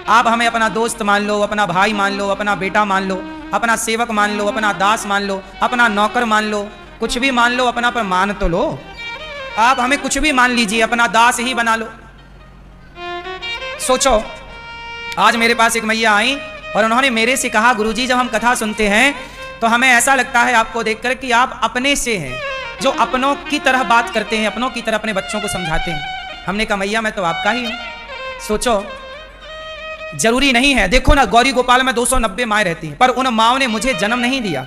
S1: आप हमें अपना दोस्त मान लो, अपना भाई मान लो, अपना बेटा मान लो, अपना सेवक मान लो, अपना दास मान लो, अपना नौकर मान लो, कुछ भी मान लो, अपना पर मान तो लो। आप हमें कुछ भी मान लीजिए, अपना दास ही बना लो। सोचो आज मेरे पास एक मैया आई और उन्होंने मेरे से कहा, गुरुजी जब हम कथा सुनते हैं तो हमें ऐसा लगता है आपको देखकर कि आप अपने से हैं, जो अपनों की तरह बात करते हैं, अपनों की तरह अपने बच्चों को समझाते हैं। हमने कहा मैया मैं तो आपका ही हूं। सोचो, जरूरी नहीं है। देखो ना, गौरी गोपाल में 290 माएँ रहती हैं, पर उन माओं ने मुझे जन्म नहीं दिया।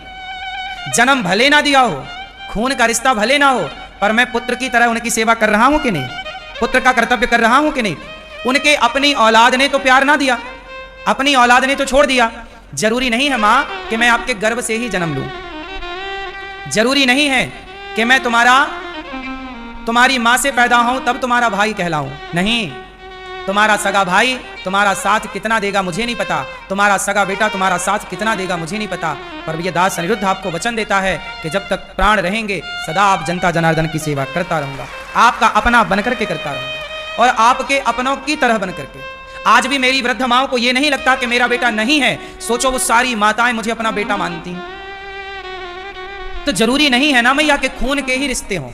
S1: जन्म भले ना दिया हो, खून का रिश्ता भले ना हो, पर मैं पुत्र की तरह उनकी सेवा कर रहा हूं कि नहीं? पुत्र का कर्तव्य कर रहा हूं कि नहीं? उनके अपनी औलाद ने तो प्यार ना दिया, अपनी औलाद ने तो छोड़ दिया। जरूरी नहीं है मां कि मैं आपके गर्भ से ही जन्म लूं। जरूरी नहीं है कि मैं तुम्हारी मां से पैदा हूं तब तुम्हारा भाई कहलाऊं। नहीं, तुम्हारा सगा भाई तुम्हारा साथ कितना देगा मुझे नहीं पता, तुम्हारा सगा बेटा तुम्हारा साथ कितना देगा मुझे नहीं पता, पर ये दास अनिरुद्ध आपको वचन देता है कि जब तक प्राण रहेंगे सदा आप जनता जनार्दन की सेवा करता रहूंगा, आपका अपना बनकर के करता रहूंगा और आपके अपनों की तरह बनकर के। आज भी मेरी वृद्ध माओं को ये नहीं लगता कि मेरा बेटा नहीं है। सोचो, वो सारी माताएं मुझे अपना बेटा मानती हैं। तो जरूरी नहीं है ना मैया कि खून के ही रिश्ते हों।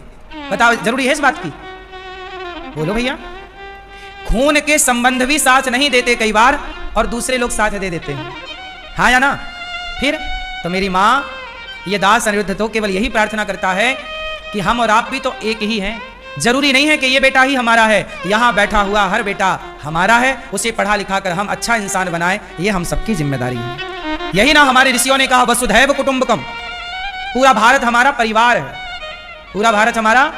S1: बताओ, जरूरी है इस बात की? बोलो भैया। खून के संबंध भी साथ नहीं देते कई बार, और दूसरे लोग साथ दे देते हैं, हाँ या ना? फिर तो मेरी माँ, ये दास अनिरुद्ध तो केवल यही प्रार्थना करता है कि हम और आप भी तो एक ही हैं। जरूरी नहीं है कि ये बेटा ही हमारा है, यहाँ बैठा हुआ हर बेटा हमारा है। उसे पढ़ा लिखा कर हम अच्छा इंसान बनाए, ये हम सबकी जिम्मेदारी है। यही ना हमारे ऋषियों ने कहा, वसुधैव कुटुंबकम। पूरा भारत हमारा परिवार है, पूरा भारत हमारा।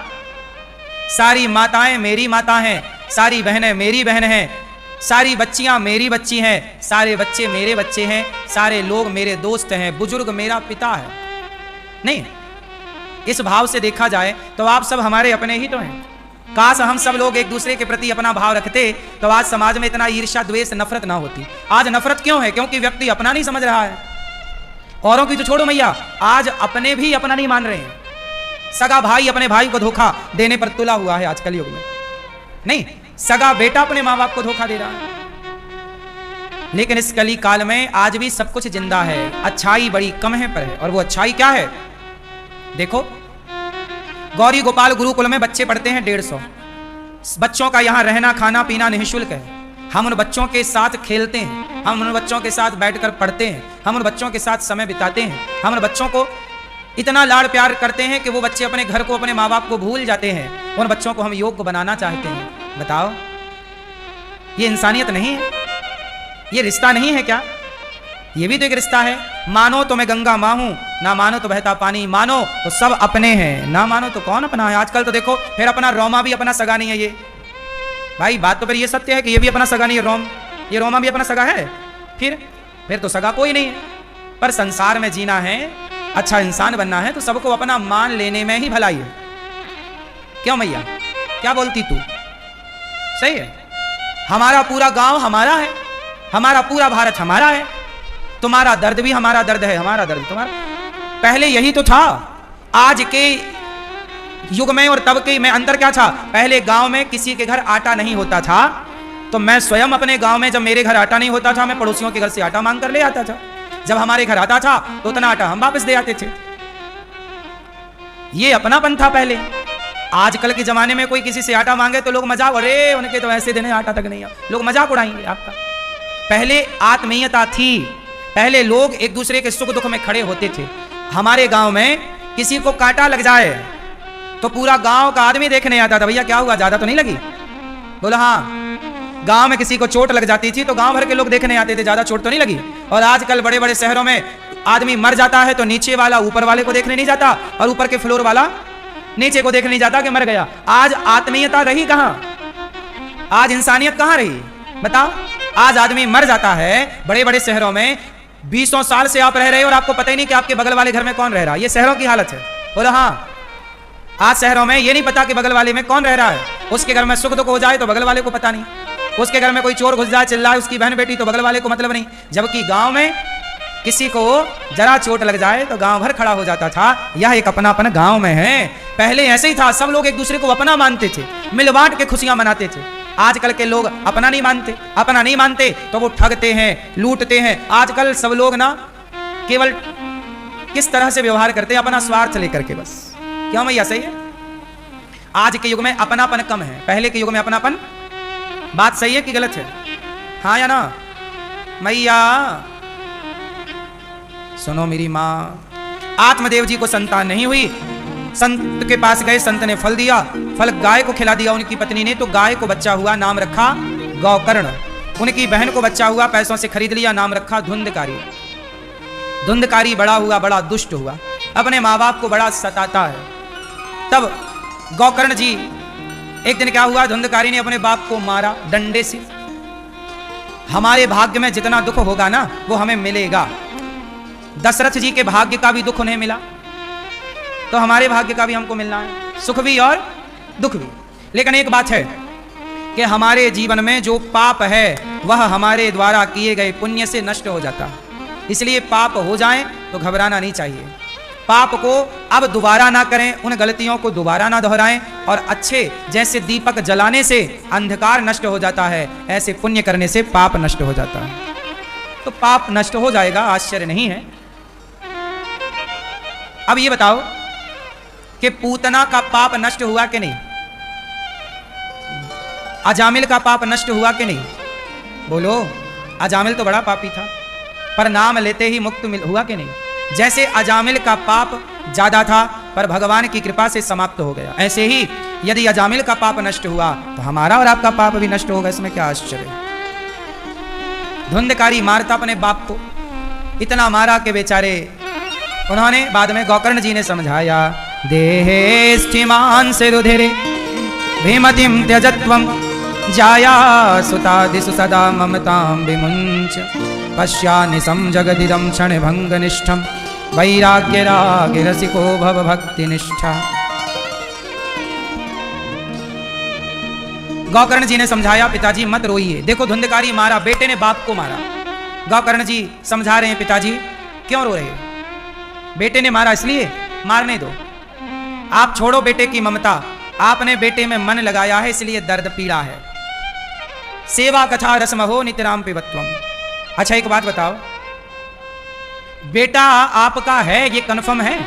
S1: सारी माताएं मेरी माता हैं, सारी बहनें मेरी बहन हैं, सारी बच्चियां मेरी बच्ची हैं, सारे बच्चे मेरे बच्चे हैं, सारे लोग मेरे दोस्त हैं, बुजुर्ग मेरा पिता है। नहीं, इस भाव से देखा जाए तो आप सब हमारे अपने ही तो हैं। काश हम सब लोग एक दूसरे के प्रति अपना भाव रखते तो आज समाज में इतना ईर्ष्या, द्वेष, नफरत ना होती। आज नफरत क्यों है? क्योंकि व्यक्ति अपना नहीं समझ रहा है। औरों की तो छोड़ो मैया, आज अपने भी अपना नहीं मान रहे हैं। सगा भाई अपने भाई को धोखा देने पर तुला हुआ है आजकल युग में। नहीं, सगा बेटा अपने माँ बाप को धोखा दे रहा है। लेकिन इस कली काल में आज भी सब कुछ जिंदा है, अच्छाई बड़ी कम है पर है। और वो अच्छाई क्या है? देखो, गौरी गोपाल गुरुकुल में बच्चे पढ़ते हैं 150। बच्चों का यहाँ रहना खाना पीना निःशुल्क है। हम उन बच्चों के साथ खेलते हैं, हम उन बच्चों के साथ बैठकर पढ़ते हैं, हम उन बच्चों के साथ समय बिताते हैं। हम उन बच्चों को इतना लाड़ प्यार करते हैं कि वो बच्चे अपने घर को, अपने माँ बाप को भूल जाते हैं। उन बच्चों को हम योग्य बनाना चाहते हैं। बताओ, ये इंसानियत नहीं है? ये रिश्ता नहीं है क्या? ये भी तो एक रिश्ता है। मानो तो मैं गंगा माँ हूं, ना मानो तो बहता पानी, मानो तो सब अपने हैं, ना मानो तो कौन अपना है। आजकल तो देखो, फिर अपना रोमा भी अपना सगा नहीं है। ये भाई बात तो फिर ये सत्य है कि ये भी अपना सगा नहीं है। ये रोमा भी अपना सगा है। फिर तो सगा कोई नहीं है। पर संसार में जीना है, अच्छा इंसान बनना है, तो सबको अपना मान लेने में ही भलाई है। क्यों मैया, क्या बोलती तू? सही है। हमारा पूरा गांव हमारा है, हमारा पूरा भारत हमारा है। तुम्हारा दर्द भी हमारा दर्द है, हमारा दर्द तुम्हारा। पहले यही तो था। आज के युग में और तब के में अंतर क्या था? पहले गांव में किसी के घर आटा नहीं होता था, तो मैं स्वयं अपने गांव में, जब मेरे घर आटा नहीं होता था, मैं पड़ोसियों के घर से आटा मांग कर ले आता था। जब हमारे घर आता था तो उतना आटा हम वापस दे आते थे। ये अपनापन था पहले। आजकल के जमाने में कोई किसी से आटा मांगे तो लोग मजाक, अरे उनके तो ऐसे देने आटा तक नहीं है, लोग मजाक उड़ाएंगे आपका। पहले आत्मीयता थी, पहले लोग एक दूसरे के सुख दुख में खड़े होते थे। हमारे गांव में किसी को कांटा लग जाए तो पूरा गांव का आदमी देखने आता था, भैया क्या हुआ, ज्यादा तो नहीं लगी? बोला हाँ। गांव में किसी को चोट लग जाती थी तो गांव भर के लोग देखने आते थे, ज्यादा चोट तो नहीं लगी। और आजकल बड़े बड़े शहरों में आदमी मर जाता है तो नीचे वाला ऊपर वाले को देखने नहीं जाता, और ऊपर के फ्लोर वाला नीचे को देखने नहीं जाता कि मर गया। आज आत्मीयता रही कहां? आज इंसानियत कहां रही? बताओ। आज आदमी मर जाता है। बड़े बड़े शहरों में 20 साल से आप रह रहे हो और आपको पता ही नहीं कि आपके बगल वाले घर में कौन रह रहा है। ये शहरों की हालत है। बोला हाँ, आज शहरों में ये नहीं पता कि बगल वाले में कौन रह रहा है। उसके घर में सुख दुख हो जाए तो बगल वाले को पता नहीं, उसके घर में कोई चोर घुस जाए चिल्लाए उसकी बहन बेटी तो बगल वाले को मतलब नहीं। जबकि गांव में किसी को जरा चोट लग जाए तो गांव भर खड़ा हो जाता था। यह एक अपनापन गांव में है। पहले ऐसे ही था, सब लोग एक दूसरे को अपना मानते थे, मिल बांट के खुशियां मनाते थे। आजकल के लोग अपना नहीं मानते, अपना नहीं मानते तो वो ठगते हैं, लूटते हैं। आजकल सब लोग ना केवल किस तरह से व्यवहार करते हैं, अपना स्वार्थ लेकर के बस। क्यों भैया, सही है? आज के युग में अपनापन कम है, पहले के युग में अपनापन। बात सही है कि गलत है? हाँ या ना? मैया सुनो, मेरी माँ, आत्मदेव जी को संतान नहीं हुई संत के पास गए, संत ने फल दिया, फल गाय को खिला दिया उनकी पत्नी ने, तो गाय को बच्चा हुआ, नाम रखा गौकर्ण। उनकी बहन को बच्चा हुआ, पैसों से खरीद लिया, नाम रखा धुंधकारी। धुंधकारी बड़ा हुआ, बड़ा दुष्ट हुआ, अपने माँ बाप को बड़ा सताता है। तब गौकर्ण जी, एक दिन क्या हुआ, धुंधकारी ने अपने बाप को मारा डंडे से। हमारे भाग्य में जितना दुख होगा ना वो हमें मिलेगा। दशरथ जी के भाग्य का भी दुख उन्हें मिला, तो हमारे भाग्य का भी हमको मिलना है, सुख भी और दुख भी। लेकिन एक बात है कि हमारे जीवन में जो पाप है वह हमारे द्वारा किए गए पुण्य से नष्ट हो जाता है। इसलिए पाप हो जाए तो घबराना नहीं चाहिए। पाप को अब दोबारा ना करें, उन गलतियों को दोबारा ना दोहराएं, और अच्छे जैसे दीपक जलाने से अंधकार नष्ट हो जाता है, ऐसे पुण्य करने से पाप नष्ट हो जाता है। तो पाप नष्ट हो जाएगा, आश्चर्य नहीं है। अब ये बताओ कि पूतना का पाप नष्ट हुआ कि नहीं? अजामिल का पाप नष्ट हुआ कि नहीं? बोलो। अजामिल तो बड़ा पापी था, पर नाम लेते ही मुक्त हुआ कि नहीं? जैसे अजामिल का पाप ज्यादा था पर भगवान की कृपा से समाप्त हो गया, ऐसे ही यदि अजामिल का पाप नष्ट हुआ तो हमारा और आपका पाप भी नष्ट होगा। इसमें क्या आश्चर्य? धुंधकारी मारता अपने बाप को, इतना मारा कि बेचारे, उन्होंने बाद में गौकर्ण जी ने समझाया, देहे स्थिमान से रुधिरे भीमतिम त्यजत्वम जाया सुतादिसु सदा ममतां विमुंच पश्यानिसं जगदिदं क्षण भंग निष्ठम वैराग्य राग रसिको भव भक्ति निष्ठा। गौकर्ण जी ने समझाया, पिताजी मत रोइए, देखो धुंधकारी मारा, बेटे ने बाप को मारा। गौकर्ण जी समझा रहे हैं, पिताजी क्यों रो रहे हो? बेटे ने मारा इसलिए, मारने दो, आप छोड़ो बेटे की ममता, आपने बेटे में मन लगाया है इसलिए दर्द पीड़ा है। सेवा कथा रसमहो नितराम पिबत्वम। अच्छा एक बात बताओ, बेटा आपका है ये कन्फर्म है?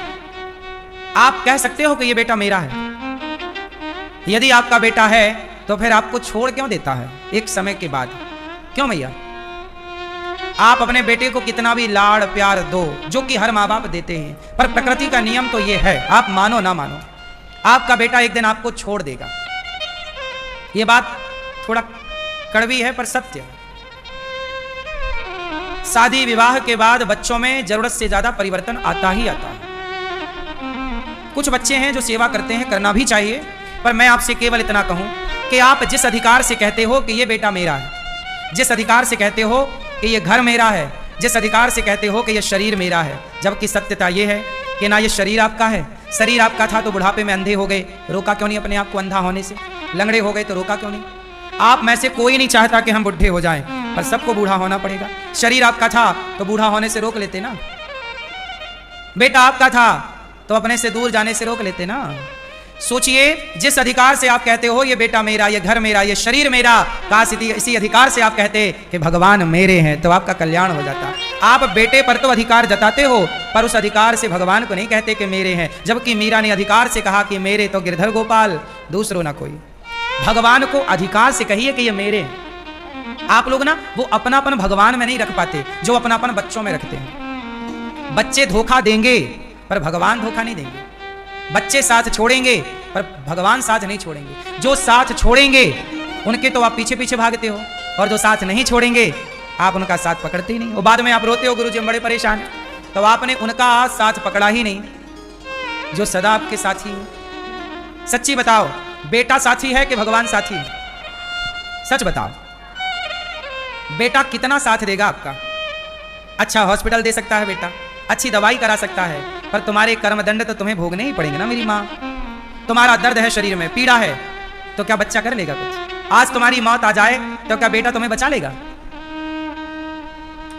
S1: आप कह सकते हो कि ये बेटा मेरा है? यदि आपका बेटा है तो फिर आपको छोड़ क्यों देता है एक समय के बाद? क्यों भैया? आप अपने बेटे को कितना भी लाड़ प्यार दो, जो कि हर माँ बाप देते हैं, पर प्रकृति का नियम तो ये है, आप मानो ना मानो, आपका बेटा एक दिन आपको छोड़ देगा। ये बात थोड़ा कड़वी है पर सत्य है। शादी विवाह के बाद बच्चों में जरूरत से ज्यादा परिवर्तन आता ही आता है। कुछ बच्चे हैं जो सेवा करते हैं, करना भी चाहिए, पर मैं आपसे केवल इतना कहूं कि आप जिस अधिकार से कहते हो कि ये बेटा मेरा है, जिस अधिकार से कहते हो कि ये घर मेरा है, जिस अधिकार से कहते हो कि ये शरीर मेरा है, जबकि सत्यता ये है कि ना ये शरीर आपका है। शरीर आपका था तो बुढ़ापे में अंधे हो गए, रोका क्यों नहीं अपने आप को अंधा होने से? लंगड़े हो गए तो रोका क्यों नहीं? आप में से कोई नहीं चाहता कि हम बुढ़े हो जाएं, पर सबको बूढ़ा होना पड़ेगा। शरीर आपका था तो बूढ़ा होने से रोक लेते ना, बेटा आपका था तो अपने से दूर जाने से रोक लेते ना। सोचिए, जिस अधिकार से आप कहते हो ये बेटा मेरा, ये घर मेरा, ये शरीर मेरा, काश इसी अधिकार से आप कहते कि भगवान मेरे हैं, तो आपका कल्याण हो जाता। आप बेटे पर तो अधिकार जताते हो, पर उस अधिकार से भगवान को नहीं कहते कि मेरे हैं। जबकि मीरा ने अधिकार से कहा कि मेरे तो गिरधर गोपाल, दूसरों ना कोई। भगवान को अधिकार से कहिए कि ये मेरे हैं। आप लोग ना वो अपनापन भगवान में नहीं रख पाते जो अपनापन बच्चों में रखते हैं। बच्चे धोखा देंगे पर भगवान धोखा नहीं देंगे। बच्चे साथ छोड़ेंगे पर भगवान साथ नहीं छोड़ेंगे। जो साथ छोड़ेंगे उनके तो आप पीछे पीछे भागते हो, और जो साथ नहीं छोड़ेंगे आप उनका साथ पकड़ते ही नहीं। और बाद में आप रोते हो, गुरुजी हम बड़े परेशान हैं, तो आपने उनका साथ पकड़ा ही नहीं जो सदा आपके साथी है। सच्ची बताओ, बेटा साथी है कि भगवान साथी है? सच बताओ, बेटा कितना साथ देगा आपका? अच्छा हॉस्पिटल दे सकता है बेटा, अच्छी दवाई करा सकता है, पर तुम्हारे कर्मदंड तो तुम्हें भोगने ही पड़ेंगे ना मेरी माँ। तुम्हारा दर्द है, शरीर में पीड़ा है, तो क्या बच्चा कर लेगा कुछ? आज तुम्हारी मौत आ जाए तो क्या बेटा तुम्हें बचा लेगा?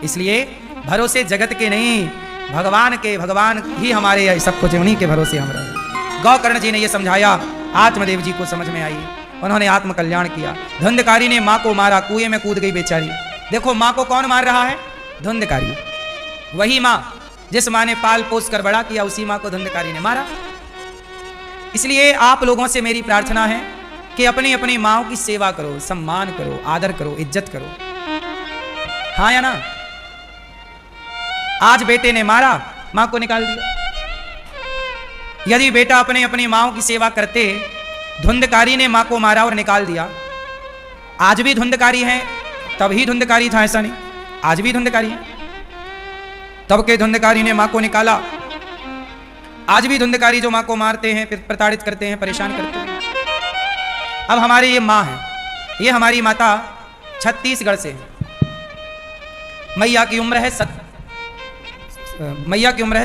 S1: इसलिए भरोसे जगत के नहीं, भगवान के। भगवान ही हमारे सब कुछ, उन्हीं के भरोसे हम रहे। गौकर्ण जी ने यह समझाया, आत्मदेव जी को समझ में आई, उन्होंने आत्म कल्याण किया। धुंधकारी ने माँ को मारा, कुएं में कूद गई बेचारी। देखो माँ को कौन मार रहा है? धुंधकारी। वही माँ जिस माँ ने पाल पोस कर बड़ा किया, उसी माँ को धुंधकारी ने मारा। इसलिए आप लोगों से मेरी प्रार्थना है कि अपनी अपनी माँओं की सेवा करो, सम्मान करो, आदर करो, इज्जत करो। हाँ या ना? आज बेटे ने मारा, माँ को निकाल दिया। यदि बेटा अपने अपनी माँ की सेवा करते, धुंधकारी ने माँ को मारा और निकाल दिया। आज भी धुंधकारी है, तब ही धुंधकारी था ऐसा नहीं, आज भी धुंधकारी है। तब के धुंधकारी ने माँ को निकाला, आज भी धुंधकारी जो माँ को मारते हैं, प्रताड़ित करते हैं, परेशान करते हैं। अब हमारी ये माँ है, ये हमारी माता छत्तीसगढ़ से है। मैया की उम्र है मैया की उम्र है